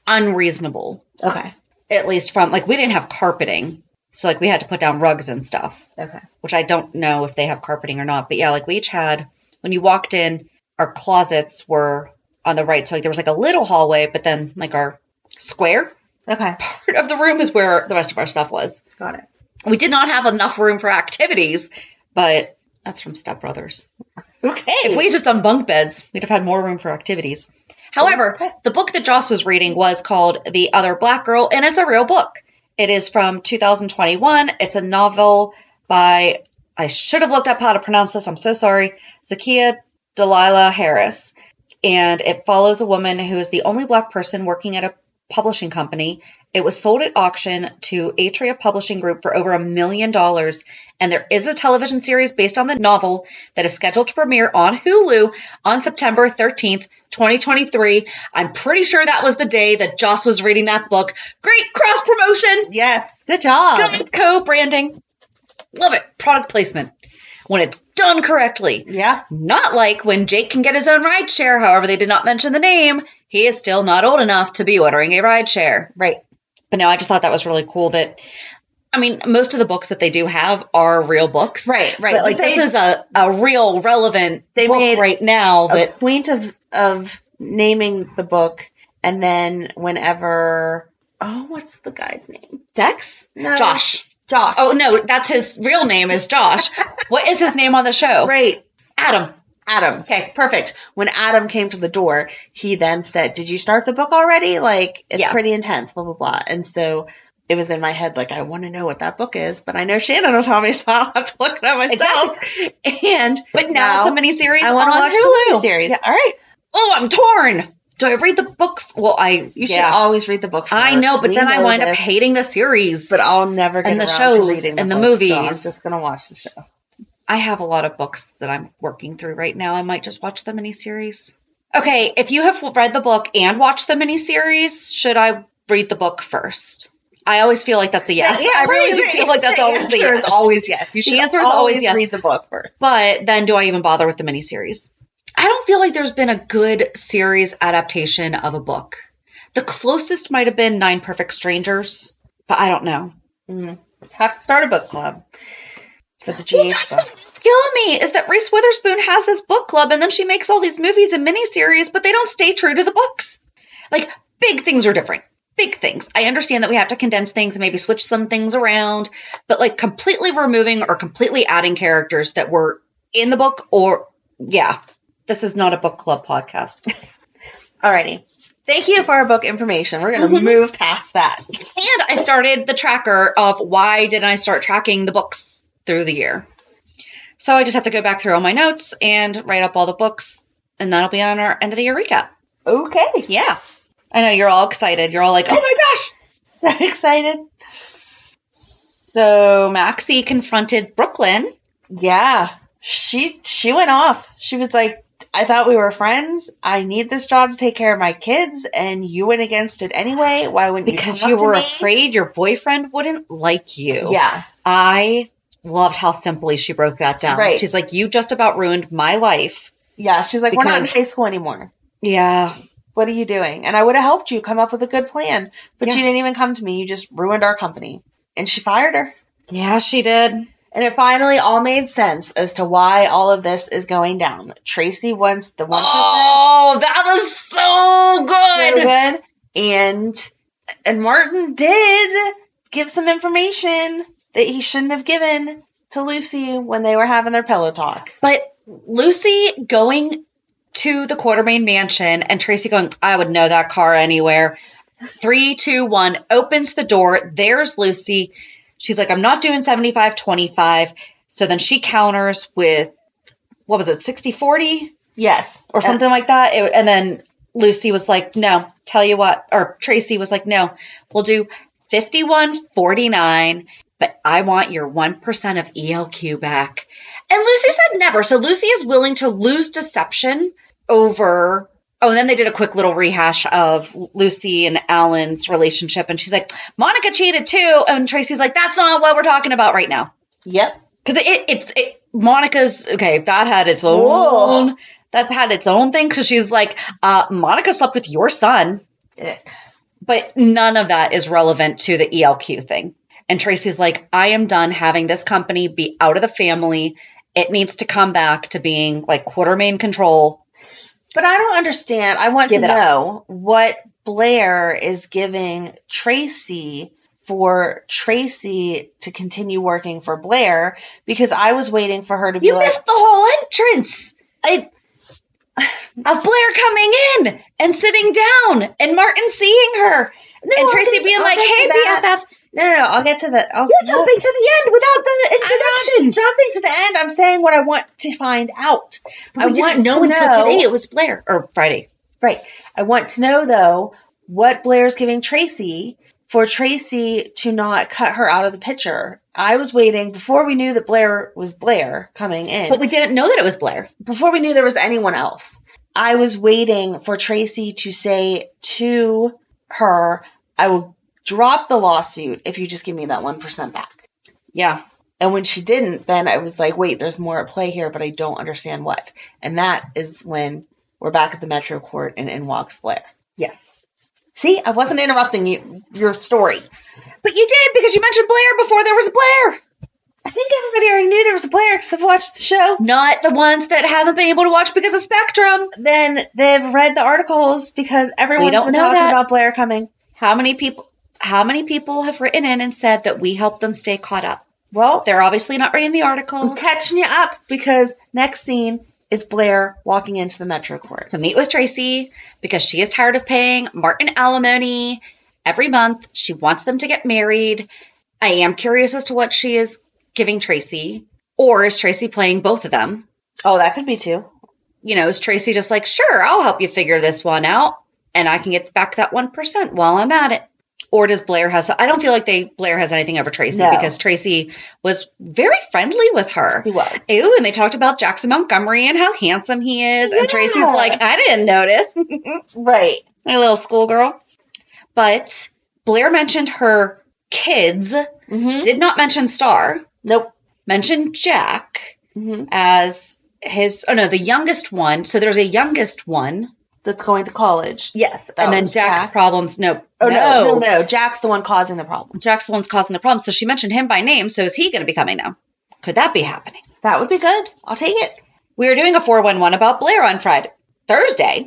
unreasonable. Okay. At least from, like, we didn't have carpeting. So, like, we had to put down rugs and stuff. Okay. Which I don't know if they have carpeting or not. But, yeah, like, we each had... When you walked in, our closets were on the right. So, like, there was, like, a little hallway, but then, like, our square Okay. part of the room is where the rest of our stuff was. Got it. We did not have enough room for activities, but that's from Step Brothers. Okay. If we had just done bunk beds, we'd have had more room for activities. However, the book that Joss was reading was called The Other Black Girl, and it's a real book. It is from 2021. It's a novel by, I should have looked up how to pronounce this, I'm so sorry, Zakiya Delilah Harris. And it follows a woman who is the only black person working at a publishing company. It was sold at auction to Atria Publishing Group for over $1 million. And there is a television series based on the novel that is scheduled to premiere on Hulu on September 13th, 2023. I'm pretty sure that was the day that Joss was reading that book. Great cross promotion. Yes. Good job. Good co-branding. Love it. Product placement. When it's done correctly. Yeah. Not like when Jake can get his own ride share. However, they did not mention the name. He is still not old enough to be ordering a ride share. Right. But no, I just thought that was really cool that, I mean, most of the books that they do have are real books. Right. But like this is a real relevant book right now. A point of naming the book, and then whenever, what's the guy's name? Dex? No. Josh. Oh, no, that's his real name is Josh. What is his name on the show? Right. Adam. Okay, perfect. When Adam came to the door, he then said, did you start the book already? Like, it's pretty intense, blah, blah, blah. And so it was in my head, like, I want to know what that book is, but I know Shannon will tell me, so I'll have to look it up myself. Exactly. But now it's a miniseries I want to watch Hulu. the miniseries. Yeah. All right. Oh, I'm torn. Do I read the book? Well, You should always read the book first. I know, but then I wind up hating the series. But I'll never get and the around shows to reading the and the book, movies. So I'm just going to watch the show. I have a lot of books that I'm working through right now. I might just watch the miniseries. Okay, if you have read the book and watched the miniseries, should I read the book first? I always feel like that's a yes. I really do feel like that's always the answer. Yes. Is always yes. You should the answer is always yes. Read the book first. But then do I even bother with the miniseries? I don't feel like there's been a good series adaptation of a book. The closest might have been 9 Perfect Strangers, but I don't know. Have to start a book club for the GH Well, that's what's killing me, is that Reese Witherspoon has this book club, and then she makes all these movies and miniseries, but they don't stay true to the books. Like, big things are different. Big things. I understand that we have to condense things and maybe switch some things around, but like completely removing or completely adding characters that were in the book this is not a book club podcast. Alrighty. Thank you for our book information. We're going to move past that. And I started the tracker of why didn't I start tracking the books through the year. So I just have to go back through all my notes and write up all the books, and that'll be on our end of the year recap. Okay. Yeah. I know you're all excited. You're all like, oh my gosh. So excited. So Maxie confronted Brook Lynn. Yeah. She went off. She was like, I thought we were friends. I need this job to take care of my kids, and you went against it anyway. Why wouldn't you? Because you were afraid your boyfriend wouldn't like you. Yeah. I loved how simply she broke that down. Right. She's like, you just about ruined my life. Yeah. She's like, we're not in high school anymore. Yeah. What are you doing? And I would have helped you come up with a good plan, but you didn't even come to me. You just ruined our company. And she fired her. Yeah, she did. And it finally all made sense as to why all of this is going down. Tracy wants the 1%. Oh, that was so good. And Martin did give some information that he shouldn't have given to Lucy when they were having their pillow talk. But Lucy going to the Quartermain mansion and Tracy going, I would know that car anywhere. 3, 2, 1, opens the door. There's Lucy. She's like, I'm not doing 75-25. So then she counters with, what was it, 60-40? Yes. Or something like that. And then Lucy was like, no, tell you what. Or Tracy was like, no, we'll do 51-49, but I want your 1% of ELQ back. And Lucy said never. So Lucy is willing to lose deception over... Oh, and then they did a quick little rehash of Lucy and Alan's relationship. And she's like, Monica cheated too. And Tracy's like, that's not what we're talking about right now. Yep. Because Monica's, okay, that had its own... Whoa. That's had its own thing. Because she's like, Monica slept with your son. Ick. But none of that is relevant to the ELQ thing. And Tracy's like, I am done having this company be out of the family. It needs to come back to being like Quartermain control. But I don't understand. I want to know what Blair is giving Tracy for Tracy to continue working for Blair, because I was waiting for her to be You missed the whole entrance of Blair coming in and sitting down and Martin seeing her and Tracy being like, hey, BFF. No, I'll get to the... You're jumping to the end without the introduction. I'm not jumping to the end. I'm saying what I want to find out. But we didn't know until today it was Blair. Or Friday. Right. I want to know, though, what Blair's giving Tracy for Tracy to not cut her out of the picture. I was waiting, before we knew that Blair was Blair coming in. But we didn't know that it was Blair. Before we knew there was anyone else. I was waiting for Tracy to say to her, I will drop the lawsuit if you just give me that 1% back. Yeah. And when she didn't, then I was like, wait, there's more at play here, but I don't understand what. And that is when we're back at the Metro Court and in walks Blair. Yes. See, I wasn't interrupting your story. But you did, because you mentioned Blair before there was a Blair. I think everybody already knew there was a Blair because they've watched the show. Not the ones that haven't been able to watch because of Spectrum. Then they've read the articles because everyone's been talking about Blair coming. How many people have written in and said that we helped them stay caught up? Well, they're obviously not reading the articles. I'm catching you up, because next scene is Blair walking into the Metro Court to meet with Tracy, because she is tired of paying Martin alimony every month. She wants them to get married. I am curious as to what she is giving Tracy, or is Tracy playing both of them? Oh, that could be too. You know, is Tracy just like, sure, I'll help you figure this one out, and I can get back that 1% while I'm at it? Or does Blair I don't feel like Blair has anything over Tracy, because Tracy was very friendly with her. He was. Ooh, and they talked about Jackson Montgomery and how handsome he is. Yeah. And Tracy's like, I didn't notice. Right. A little schoolgirl. But Blair mentioned her kids, did not mention Star. Nope. Mentioned Jack as the youngest one. So there's a youngest one. that's going to college. Yes. That And then was Jack's Jack. problems. No. Oh, no. Jack's the one causing the problem. Jack's the one's causing the problem. So she mentioned him by name. So is he going to be coming now? Could that be happening? That would be good. I'll take it. We are doing a 411 about Blair on Thursday.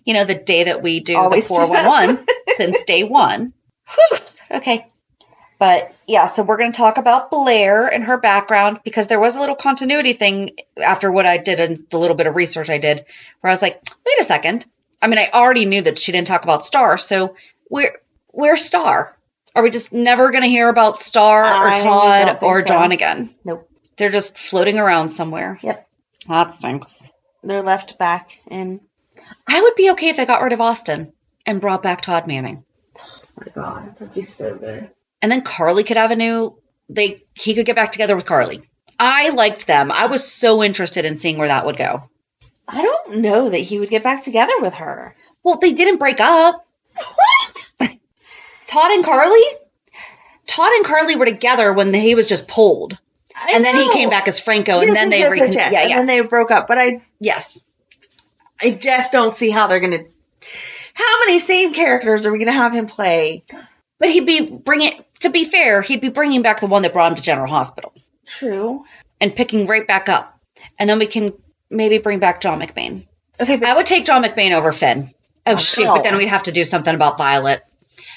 You know, the day that we do Always the 411s since day one. Whew. Okay. But yeah, so we're going to talk about Blair and her background because there was a little continuity thing after what I did and the little bit of research I did where I was like, wait a second. I mean, I already knew that she didn't talk about Star. So where's Star? Are we just never going to hear about Star or Todd or John again? Nope. They're just floating around somewhere. Yep. That stinks. They're left back in. I would be okay if they got rid of Austin and brought back Todd Manning. Oh my God, that'd be so good. And then Carly could have he could get back together with Carly. I liked them. I was so interested in seeing where that would go. I don't know that he would get back together with her. Well, they didn't break up. What? Todd and Carly were together when he was just pulled. And then he came back as Franco, and then they and then they broke up. But I just don't see how they're going to. How many same characters are we going to have him play? But to be fair, he'd be bringing back the one that brought him to General Hospital. True. And picking right back up. And then we can maybe bring back John McBain. Okay, but I would take John McBain over Finn. Oh, shoot. no. But then we'd have to do something about Violet.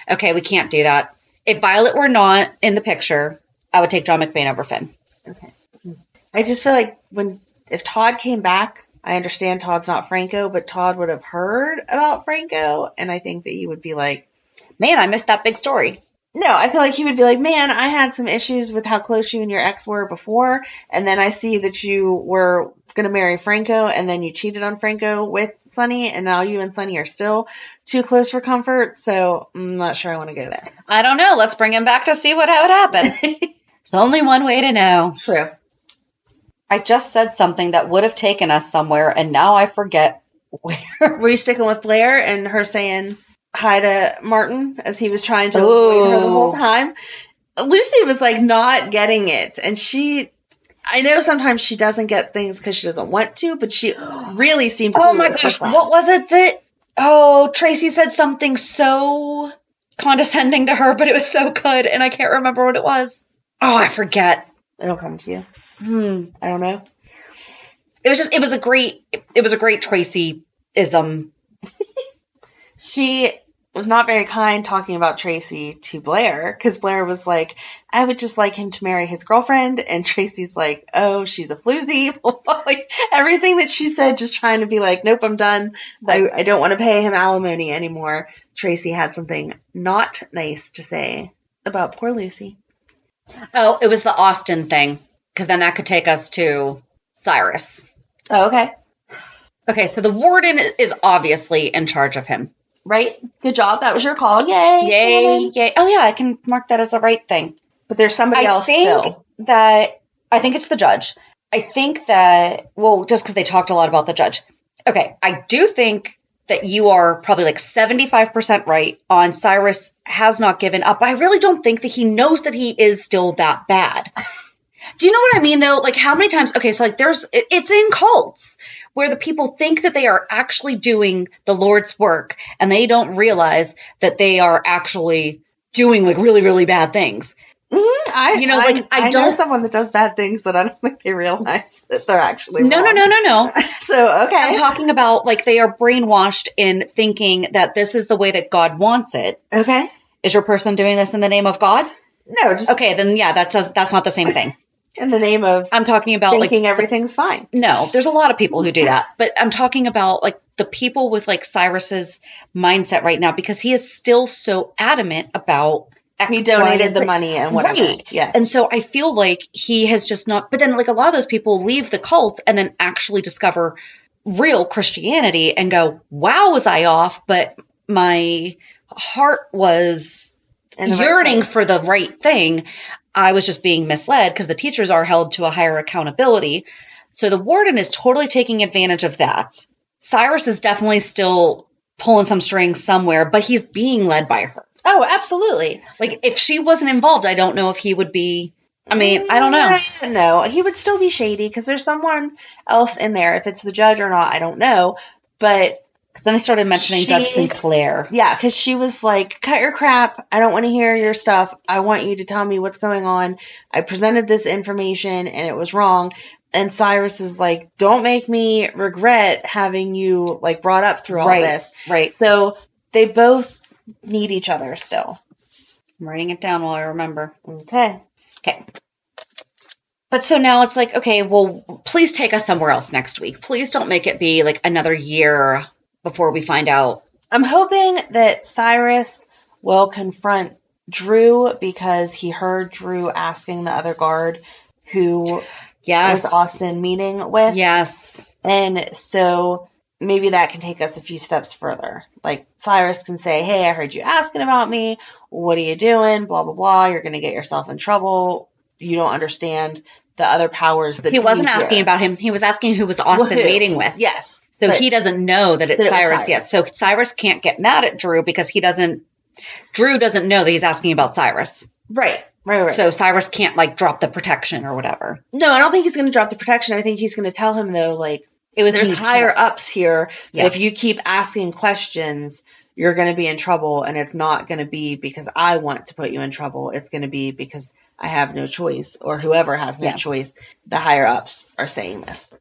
Okay, we can't do that. If Violet were not in the picture, I would take John McBain over Finn. Okay. I just feel like if Todd came back, I understand Todd's not Franco, but Todd would have heard about Franco, and I think that he would be like, man, I missed that big story. No, I feel like he would be like, man, I had some issues with how close you and your ex were before, and then I see that you were going to marry Franco, and then you cheated on Franco with Sonny, and now you and Sonny are still too close for comfort, so I'm not sure I want to go there. I don't know. Let's bring him back to see what would happen. There's only one way to know. True. I just said something that would have taken us somewhere, and now I forget where. Were you sticking with Blair and her saying hi to Martin as he was trying to avoid her the whole time? Lucy was like not getting it, and I know sometimes she doesn't get things because she doesn't want to, but she really seemed oh my gosh, what was it that Tracy said something so condescending to her, but it was so good, and I can't remember what it was. Oh, I forget. It'll come to you. I don't know. It was a great Tracy-ism. She was not very kind talking about Tracy to Blair, because Blair was like, I would just like him to marry his girlfriend, and Tracy's like, oh, she's a floozy. Like, everything that she said, just trying to be like, nope, I'm done. I don't want to pay him alimony anymore. Tracy had something not nice to say about poor Lucy. Oh, it was the Austin thing, because then that could take us to Cyrus. Oh, okay. Okay, so the warden is obviously in charge of him. Right? Good job. That was your call. Yay. Yay, yay. Oh, yeah, I can mark that as a right thing. But there's somebody else still. I think it's the judge. I think that, well, just because they talked a lot about the judge. Okay, I do think that you are probably like 75% right on Cyrus has not given up. I really don't think that he knows that he is still that bad. Do you know what I mean, though? Like, how many times? Okay, so like it's in cults where the people think that they are actually doing the Lord's work and they don't realize that they are actually doing like really, really bad things. I know someone that does bad things that I don't think they realize that they're actually No. So, okay. I'm talking about like they are brainwashed in thinking that this is the way that God wants it. Okay. Is your person doing this in the name of God? No, just okay. Then yeah, that's not the same thing. In the name of I'm talking about thinking everything's fine. No, there's a lot of people who do that, but I'm talking about like the people with like Cyrus's mindset right now because he is still so adamant about. He donated the money and whatever. Right. Yes. And so I feel like he has just not, but then like a lot of those people leave the cult and then actually discover real Christianity and go, wow, was I off? But my heart was yearning for the right thing. I was just being misled because the teachers are held to a higher accountability. So the warden is totally taking advantage of that. Cyrus is definitely still pulling some strings somewhere, but he's being led by her. Oh, absolutely. Like, if she wasn't involved, I don't know if he would be, I mean, I don't know. No, he would still be shady because there's someone else in there. If it's the judge or not, I don't know. But Because then they started mentioning Judge Sinclair. Yeah, because she was like, cut your crap. I don't want to hear your stuff. I want you to tell me what's going on. I presented this information and it was wrong. And Cyrus is like, don't make me regret having you like brought up through all this. Right. So they both need each other still. I'm writing it down while I remember. Okay. But so now it's like, okay, well, please take us somewhere else next week. Please don't make it be like another year before we find out. I'm hoping that Cyrus will confront Drew because he heard Drew asking the other guard who was Austin meeting with. Yes. And so maybe that can take us a few steps further. Like Cyrus can say, hey, I heard you asking about me. What are you doing? Blah, blah, blah. You're going to get yourself in trouble. You don't understand the other powers that he wasn't asking about him. He was asking who was Austin meeting with. Yes. So he doesn't know that it's Cyrus yet. So Cyrus can't get mad at Drew because Drew doesn't know that he's asking about Cyrus. Right. So Cyrus can't like drop the protection or whatever. No, I don't think he's going to drop the protection. I think he's going to tell him though, like, there's higher ups here. Yeah. If you keep asking questions, you're going to be in trouble. And it's not going to be because I want to put you in trouble. It's going to be because I have no choice, or whoever has no choice. The higher ups are saying this.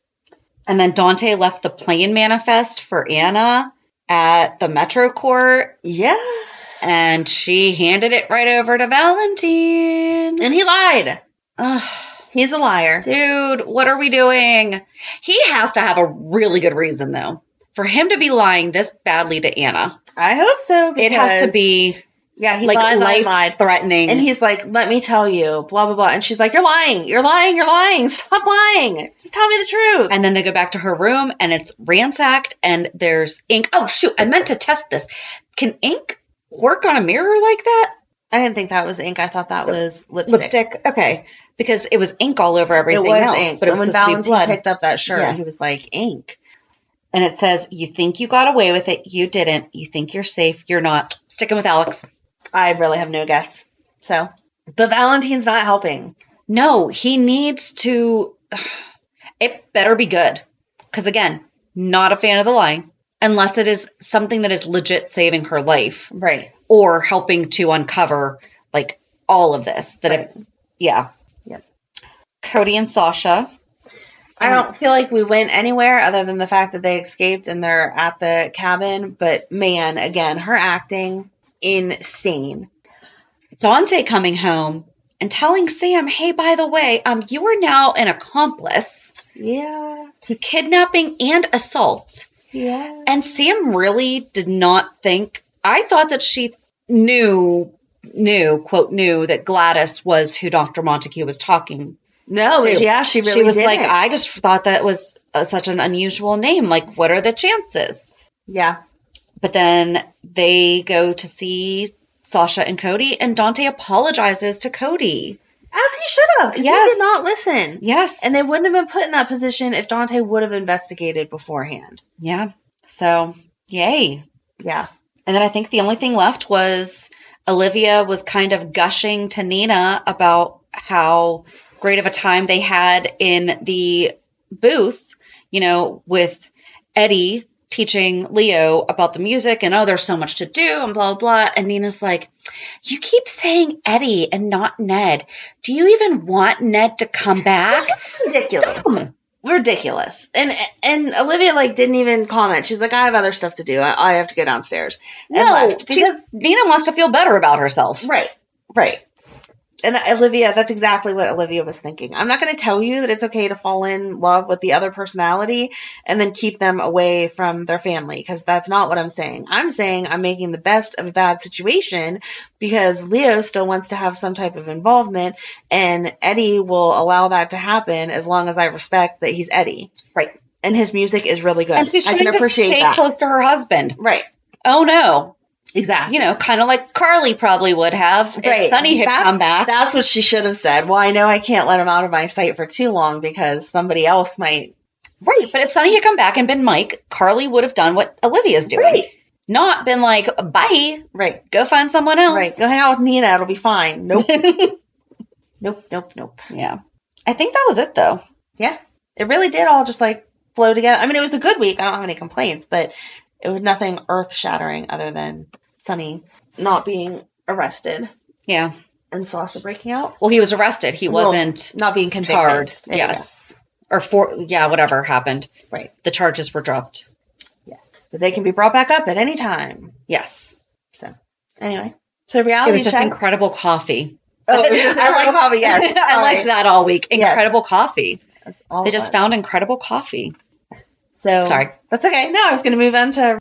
And then Dante left the plane manifest for Anna at the Metro Court. Yeah. And she handed it right over to Valentin. And he lied. Ugh. He's a liar. Dude, what are we doing? He has to have a really good reason, though, for him to be lying this badly to Anna. I hope so. It has to be... Yeah, he like lied. Threatening. And he's like, let me tell you, blah, blah, blah. And she's like, you're lying. Stop lying. Just tell me the truth. And then they go back to her room and it's ransacked and there's ink. Oh, shoot. I meant to test this. Can ink work on a mirror like that? I didn't think that was ink. I thought that was lipstick. Okay. Because it was ink all over everything else. It was ink. But it was when Valentin picked up that shirt, he was like, ink. And it says, you think you got away with it. You didn't. You think you're safe. You're not. Sticking with Alex. I really have no guess. So, but Valentin's not helping. No, he needs to. It better be good. Because again, not a fan of the lying. Unless it is something that is legit saving her life. Right. Or helping to uncover, like, all of this. Yep. Cody and Sasha. I don't feel like we went anywhere other than the fact that they escaped and they're at the cabin. But man, again, her acting, insane. Dante coming home and telling Sam, hey, by the way, you are now an accomplice. Yeah. To kidnapping and assault. Yeah. And Sam really did not think, I thought that she knew that Gladys was who Dr. Montague was talking No, to. Yeah, she really She was didn't. like, I just thought that was such an unusual name. Like, what are the chances? Yeah. But then they go to see Sasha and Cody, and Dante apologizes to Cody. As he should have, because he did not listen. Yes. And they wouldn't have been put in that position if Dante would have investigated beforehand. Yeah. So, yay. Yeah. And then I think the only thing left was Olivia was kind of gushing to Nina about how great of a time they had in the booth, with Eddie teaching Leo about the music and, there's so much to do and blah, blah. And Nina's like, you keep saying Eddie and not Ned. Do you even want Ned to come back? It's just ridiculous. Ridiculous. And Olivia didn't even comment. She's like, I have other stuff to do. I have to go downstairs. And left because Nina wants to feel better about herself. Right. And Olivia, that's exactly what Olivia was thinking. I'm not going to tell you that it's okay to fall in love with the other personality and then keep them away from their family, because that's not what I'm saying. I'm saying I'm making the best of a bad situation because Leo still wants to have some type of involvement, and Eddie will allow that to happen as long as I respect that he's Eddie. Right. And his music is really good. And she's trying I can appreciate to stay that. close to her husband. Right. Oh, no. Exactly. Kind of like Carly probably would have if Sonny had come back. That's what she should have said. Well, I know I can't let him out of my sight for too long because somebody else might. Right. But if Sonny had come back and been Mike, Carly would have done what Olivia's doing. Right. Not been like, bye. Right. Go find someone else. Right. Go hang out with Nina. It'll be fine. Nope. Nope. Yeah. I think that was it, though. Yeah. It really did all just flow together. I mean, it was a good week. I don't have any complaints, but it was nothing earth-shattering other than Sonny not being arrested Yeah. and Salsa breaking out. Well, he was arrested. He wasn't Not being convicted. tarred. There you Yes. Or whatever happened. go. Right. The charges were dropped. Yes. But they can be brought back up at any time. Yes. So, anyway. So, reality It was just check. incredible coffee. Oh, it was just incredible coffee, yes. I liked that all week. Yes. Incredible coffee. That's all They it just was. found incredible coffee. So, Sorry. That's okay. Now I was going to move on to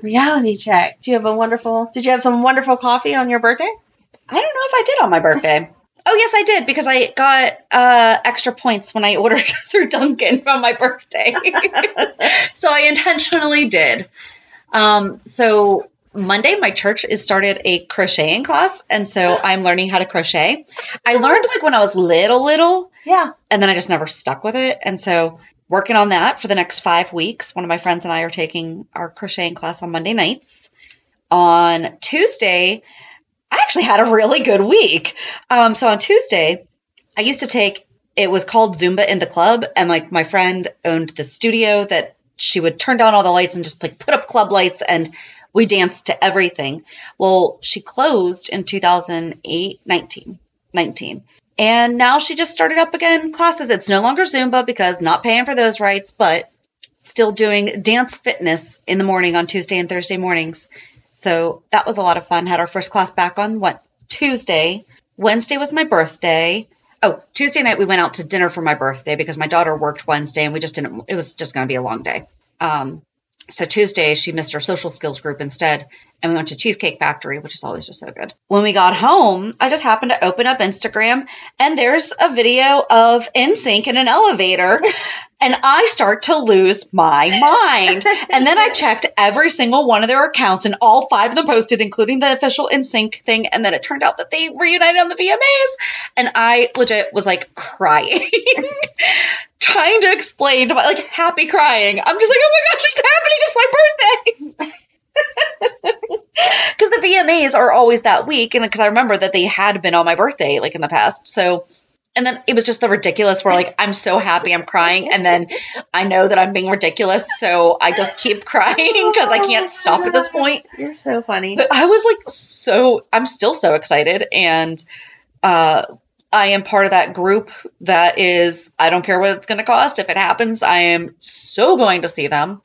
reality check. Did you have some wonderful coffee on your birthday? I don't know if I did on my birthday. Oh, yes, I did, because I got extra points when I ordered through Dunkin' from my birthday. So I intentionally did. So Monday, my church has started a crocheting class, and so I'm learning how to crochet. I learned like when I was little, Yeah. and then I just never stuck with it. And so working on that for the next 5 weeks. One of my friends and I are taking our crocheting class on Monday nights. On Tuesday, I actually had a really good week. So on Tuesday, I used to take, it was called Zumba in the Club. And like my friend owned the studio that she would turn down all the lights and just like put up club lights, and we danced to everything. Well, she closed in 19. And now she just started up again classes. It's no longer Zumba because not paying for those rights, but still doing dance fitness in the morning on Tuesday and Thursday mornings. So that was a lot of fun. Had our first class back on Tuesday. Wednesday was my birthday. Oh, Tuesday night we went out to dinner for my birthday because my daughter worked Wednesday and it was just going to be a long day. So Tuesday she missed her social skills group instead, and we went to Cheesecake Factory, which is always just so good. When we got home, I just happened to open up Instagram, and there's a video of NSYNC in an elevator, and I start to lose my mind. And then I checked every single one of their accounts, and all 5 of them posted, including the official NSYNC thing, and then it turned out that they reunited on the VMAs, and I legit was like crying. Trying to explain to my, like, happy crying. I'm just like, oh my gosh, it's happening. It's my birthday. Because the VMAs are always that week. And because I remember that they had been on my birthday, like in the past. So, and then it was just the ridiculous where like, I'm so happy I'm crying. And then I know that I'm being ridiculous. So I just keep crying because I can't stop at this point. You're so funny. But I was like, I'm still so excited. And, I am part of that group that is, I don't care what it's going to cost. If it happens, I am so going to see them.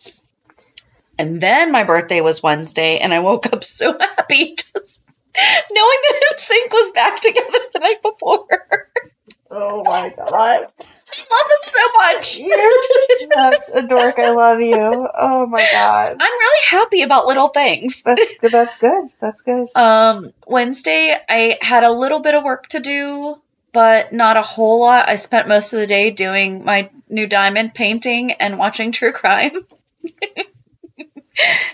And then my birthday was Wednesday, and I woke up so happy just knowing that NSYNC was back together the night before. Oh my God. I love them so much. You're such a dork. I love you. Oh my God. I'm really happy about little things. That's good. That's good. Wednesday, I had a little bit of work to do, but not a whole lot. I spent most of the day doing my new diamond painting and watching true crime.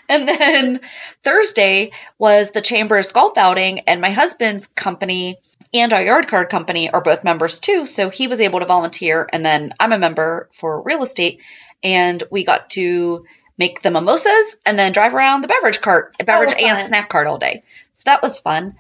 And then Thursday was the Chamber's golf outing, and my husband's company and our yard card company are both members too. So he was able to volunteer, and then I'm a member for real estate, and we got to make the mimosas and then drive around the beverage and snack cart all day. So that was fun.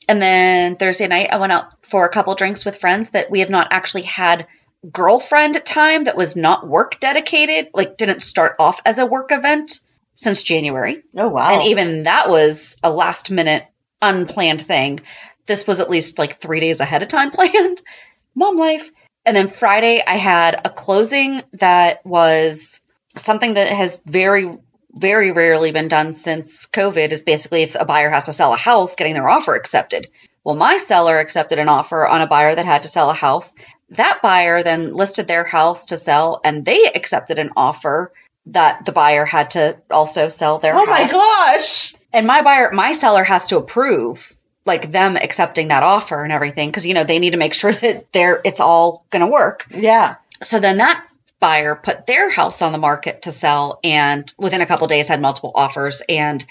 And then Thursday night, I went out for a couple drinks with friends that we have not actually had girlfriend time that was not work dedicated, like didn't start off as a work event since January. Oh, wow. And even that was a last minute unplanned thing. This was at least like 3 days ahead of time planned. Mom life. And then Friday, I had a closing that was something that has very, very rarely been done since COVID, is basically if a buyer has to sell a house, getting their offer accepted. Well, my seller accepted an offer on a buyer that had to sell a house. That buyer then listed their house to sell, and they accepted an offer that the buyer had to also sell their house. Oh my gosh. And my seller has to approve, like, them accepting that offer and everything, because, you know, they need to make sure that it's all going to work. Yeah. So then that buyer put their house on the market to sell, and within a couple of days had multiple offers, and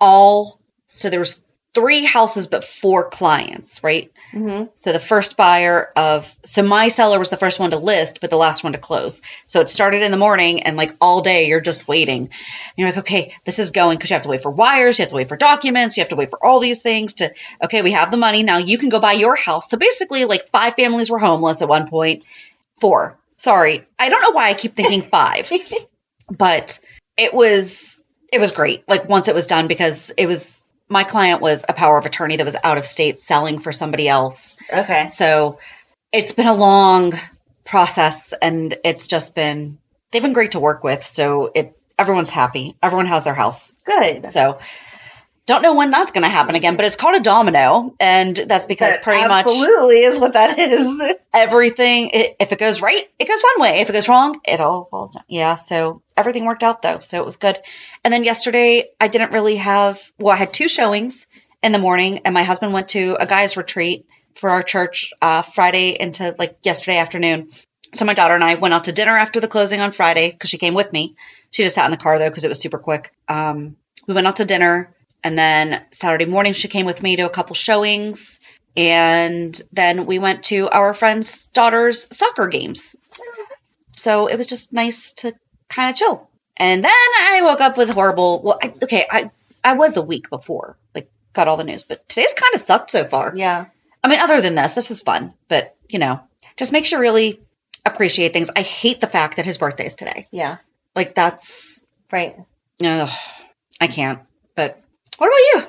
so there was 3 houses but 4 clients, right? Mm-hmm. So the first so my seller was the first one to list, but the last one to close. So it started in the morning, and like all day you're just waiting. And you're like, okay, this is going, because you have to wait for wires, you have to wait for documents, you have to wait for all these things okay, we have the money, now you can go buy your house. So basically like 5 families were homeless at one point. 4. Sorry. I don't know why I keep thinking 5, but it was it was great. Like once it was done, because my client was a power of attorney that was out of state selling for somebody else. Okay. So it's been a long process, and it's just been, they've been great to work with. So everyone's happy. Everyone has their house. Good. So don't know when that's going to happen again, but it's called a domino. And that's because That pretty much absolutely is what that is. everything, if it goes right, it goes one way. If it goes wrong, it all falls down. Yeah. So everything worked out though. So it was good. And then yesterday I didn't really I had 2 showings in the morning, and my husband went to a guy's retreat for our church Friday into like yesterday afternoon. So my daughter and I went out to dinner after the closing on Friday because she came with me. She just sat in the car though because it was super quick. We went out to dinner, and then Saturday morning she came with me to a couple showings, and then we went to our friend's daughter's soccer games. So it was just nice to kind of chill. And then I woke up with horrible. I was a week before, like got all the news, but today's kind of sucked so far. Yeah. I mean, other than this is fun, but just makes you really appreciate things. I hate the fact that his birthday is today. Yeah. Like that's right. I can't. But what about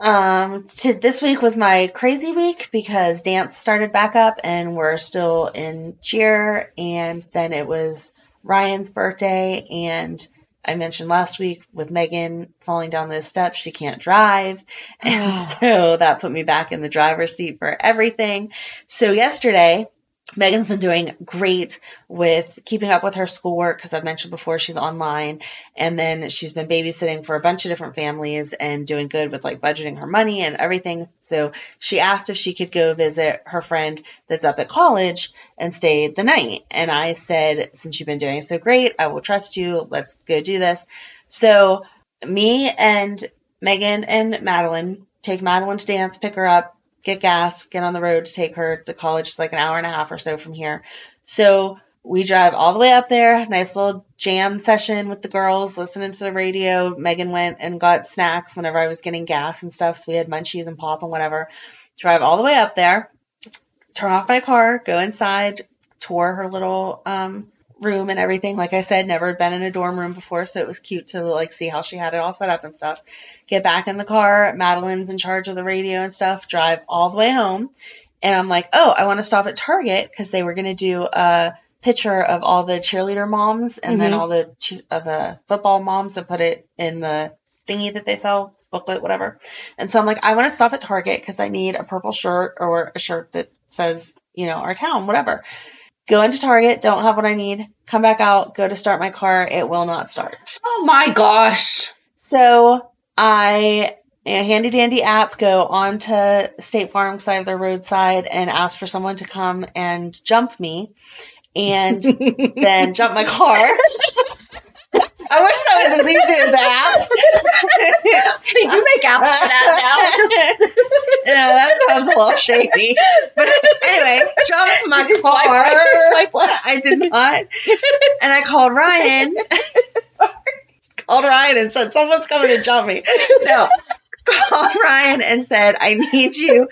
you? This week was my crazy week because dance started back up and we're still in cheer. And then it was Ryan's birthday, and I mentioned last week with Megan falling down those steps, she can't drive. And so that put me back in the driver's seat for everything. So yesterday, Megan's been doing great with keeping up with her schoolwork because I've mentioned before she's online, and then she's been babysitting for a bunch of different families and doing good with like budgeting her money and everything. So she asked if she could go visit her friend that's up at college and stay the night. And I said, since you've been doing so great, I will trust you. Let's go do this. So me and Megan and Madeline take Madeline to dance, pick her up, get gas, get on the road to take her to college. It's like an hour and a half or so from here. So we drive all the way up there, nice little jam session with the girls, listening to the radio. Megan went and got snacks whenever I was getting gas and stuff. So we had munchies and pop and whatever. Drive all the way up there, turn off my car, go inside, tour her little room and everything. Like I said, never had been in a dorm room before, so it was cute to like see how she had it all set up and stuff. Get back in the car, Madeline's in charge of the radio and stuff, drive all the way home, and I'm like, oh, I want to stop at Target because they were going to do a picture of all the cheerleader moms and then all the football moms that put it in the thingy that they sell, booklet, whatever. And so I'm like, I want to stop at Target because I need a purple shirt or a shirt that says, our town, whatever. Go into Target, don't have what I need, come back out, go to start my car, it will not start. Oh my gosh. So I, handy dandy app, go on to State Farm because I have their roadside and ask for someone to come and jump me and then jump my car. I wish I was as easy as that. They do make apps for that now. That sounds a little shady. But anyway, jumped my car. Swipe right, swipe left. I did not. And I called Ryan. Called Ryan and said, someone's coming to jump me. No. Called Ryan and said, I need you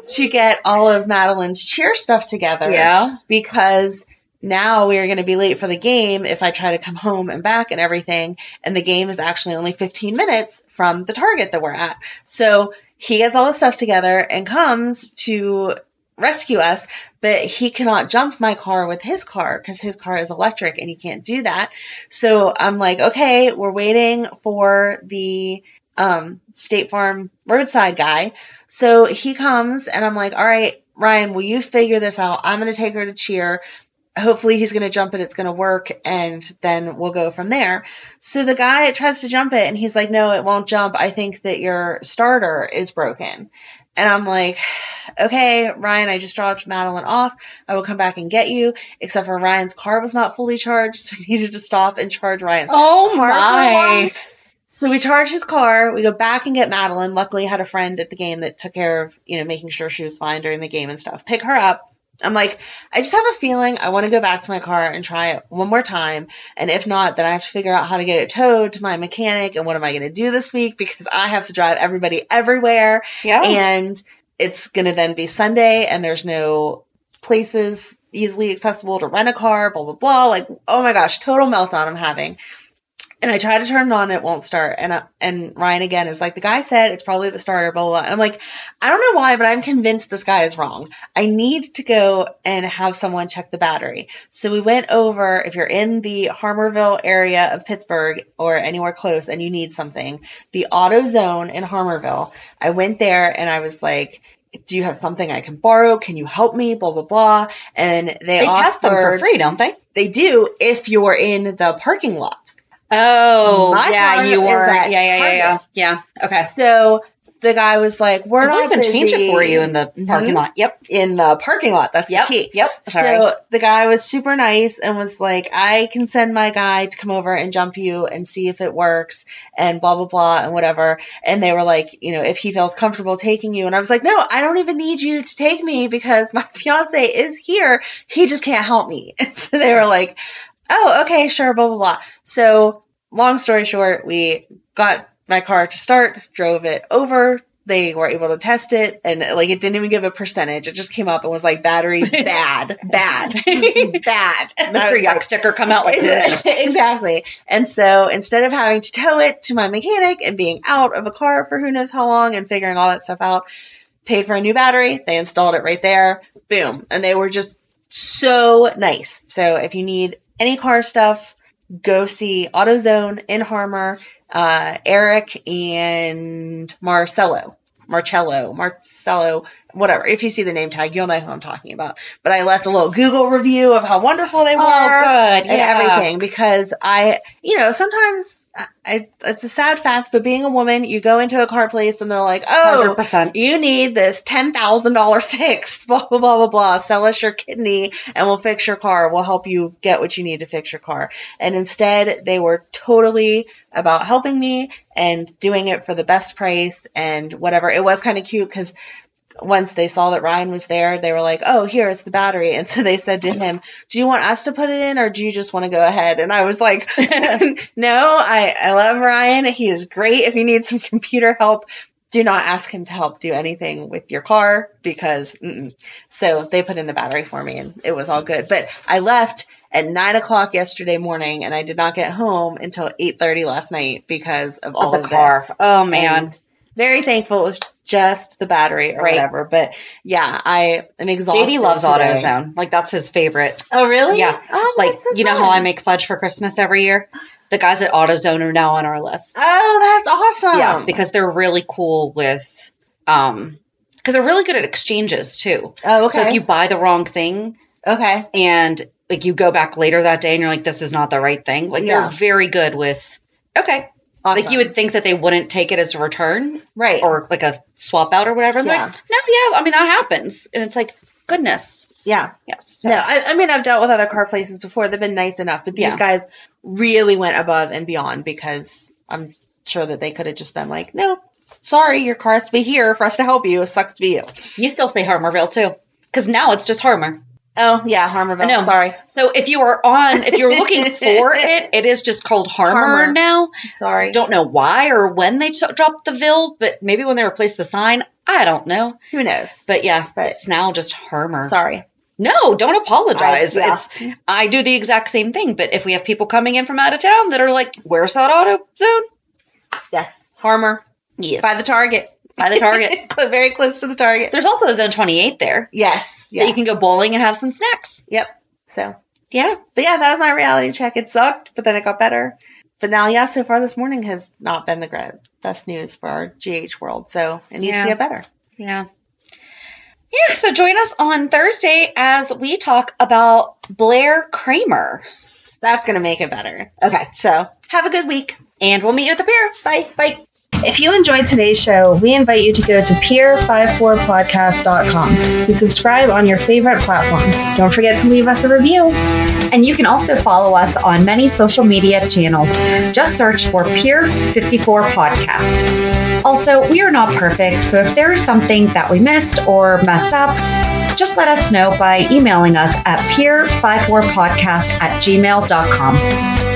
to get all of Madeline's cheer stuff together. Yeah. Because now we are going to be late for the game if I try to come home and back and everything. And the game is actually only 15 minutes from the Target that we're at. So he gets all the stuff together and comes to rescue us, but he cannot jump my car with his car because his car is electric and you can't do that. So I'm like, okay, we're waiting for the State Farm roadside guy. So he comes and I'm like, all right, Ryan, will you figure this out? I'm going to take her to cheer. Hopefully he's going to jump it. It's going to work. And then we'll go from there. So the guy tries to jump it and he's like, no, it won't jump. I think that your starter is broken. And I'm like, okay, Ryan, I just dropped Madeline off. I will come back and get you. Except for Ryan's car was not fully charged. So we needed to stop and charge Ryan's car. Oh my. So we charge his car. We go back and get Madeline. Luckily, I had a friend at the game that took care of, making sure she was fine during the game and stuff. Pick her up. I'm like, I just have a feeling I want to go back to my car and try it one more time. And if not, then I have to figure out how to get it towed to my mechanic. And what am I going to do this week? Because I have to drive everybody everywhere. Yeah. And it's going to then be Sunday and there's no places easily accessible to rent a car, blah, blah, blah. Like, oh my gosh, total meltdown I'm having. And I try to turn it on, it won't start. And Ryan again is like, the guy said it's probably the starter, blah, blah, blah. And I'm like, I don't know why, but I'm convinced this guy is wrong. I need to go and have someone check the battery. So we went over, if you're in the Harmerville area of Pittsburgh or anywhere close and you need something, the AutoZone in Harmerville, I went there and I was like, do you have something I can borrow? Can you help me? Blah, blah, blah. And they test them for free, don't they? They do if you're in the parking lot. Oh, My car you is were. at Yeah. Yeah. Okay. So the guy was like, we're They not can change it busy. for you in the parking lot. Yep. In the parking lot. That's Yep. the key. Yep. Sorry. So the guy was super nice and was like, I can send my guy to come over and jump you and see if it works and blah, blah, blah and whatever. And they were like, if he feels comfortable taking you. And I was like, no, I don't even need you to take me because my fiance is here. He just can't help me. And so they were like, oh, okay, sure, blah, blah, blah. So long story short, we got my car to start, drove it over. They were able to test it, and it didn't even give a percentage. It just came up and was like, battery bad. Mr. Yuck sticker come out like that. Exactly. And so instead of having to tow it to my mechanic and being out of a car for who knows how long and figuring all that stuff out, paid for a new battery. They installed it right there. Boom. And they were just so nice. So if you need any car stuff, go see AutoZone in Harmer, Eric and Marcello, whatever. If you see the name tag, you'll know who I'm talking about. But I left a little Google review of how wonderful they were. Oh, good. And everything. Because sometimes it's a sad fact, but being a woman, you go into a car place and they're like, oh, 100%. You need this $10,000 fix, blah, blah, blah, blah, blah. Sell us your kidney and we'll fix your car. We'll help you get what you need to fix your car. And instead, they were totally about helping me and doing it for the best price and whatever. It was kind of cute because once they saw that Ryan was there, they were like, oh, here, it's the battery. And so they said to him, do you want us to put it in or do you just want to go ahead? And I was like, no, I love Ryan. He is great. If you need some computer help, do not ask him to help do anything with your car because, So they put in the battery for me and it was all good. But I left at 9:00 yesterday morning and I did not get home until 8:30 last night because of all of the car. this. Oh, man. And very thankful it was just the battery or whatever. But yeah, I am exhausted. JD loves today. AutoZone. That's his favorite. Oh, really? Yeah. Oh, that's so fun. How I make fudge for Christmas every year? The guys at AutoZone are now on our list. Oh, that's awesome. Yeah, because they're really cool with, because they're really good at exchanges too. Oh, okay. So if you buy the wrong thing. Okay. And you go back later that day and you're like, this is not the right thing. They're very good with, okay. Awesome. You would think that they wouldn't take it as a return. Right. Or a swap out or whatever. And they're like, no, yeah. That happens. And it's like, goodness. Yeah. Yes. So. No, I've dealt with other car places before. They've been nice enough. But these guys really went above and beyond because I'm sure that they could have just been like, no, sorry, your car has to be here for us to help you. It sucks to be you. You still say Harmerville too. Because now it's just Harmer. Oh, yeah, Harmerville. No. Sorry. So if you're looking for it, it is just called Harmer now. Sorry. Don't know why or when they dropped the Ville, but maybe when they replaced the sign. I don't know. Who knows? But yeah, it's now just Harmer. Sorry. No, don't apologize. I do the exact same thing, but if we have people coming in from out of town that are like, where's that AutoZone? Yes. Harmer. Yes. By the Target. Very close to the Target. There's also a Zone 28 there. Yes. That you can go bowling and have some snacks. Yep. So. Yeah. But yeah, that was my reality check. It sucked, but then it got better. But now, so far this morning has not been the best news for our GH world. So it needs to get better. Yeah. Yeah, so join us on Thursday as we talk about Blair Cramer. That's going to make it better. Okay. So have a good week. And we'll meet you at the pier. Bye. Bye. If you enjoyed today's show, we invite you to go to pier54podcast.com to subscribe on your favorite platform. Don't forget to leave us a review. And you can also follow us on many social media channels. Just search for Pier 54 Podcast. Also, we are not perfect, so if there is something that we missed or messed up, just let us know by emailing us at pier54podcast@gmail.com.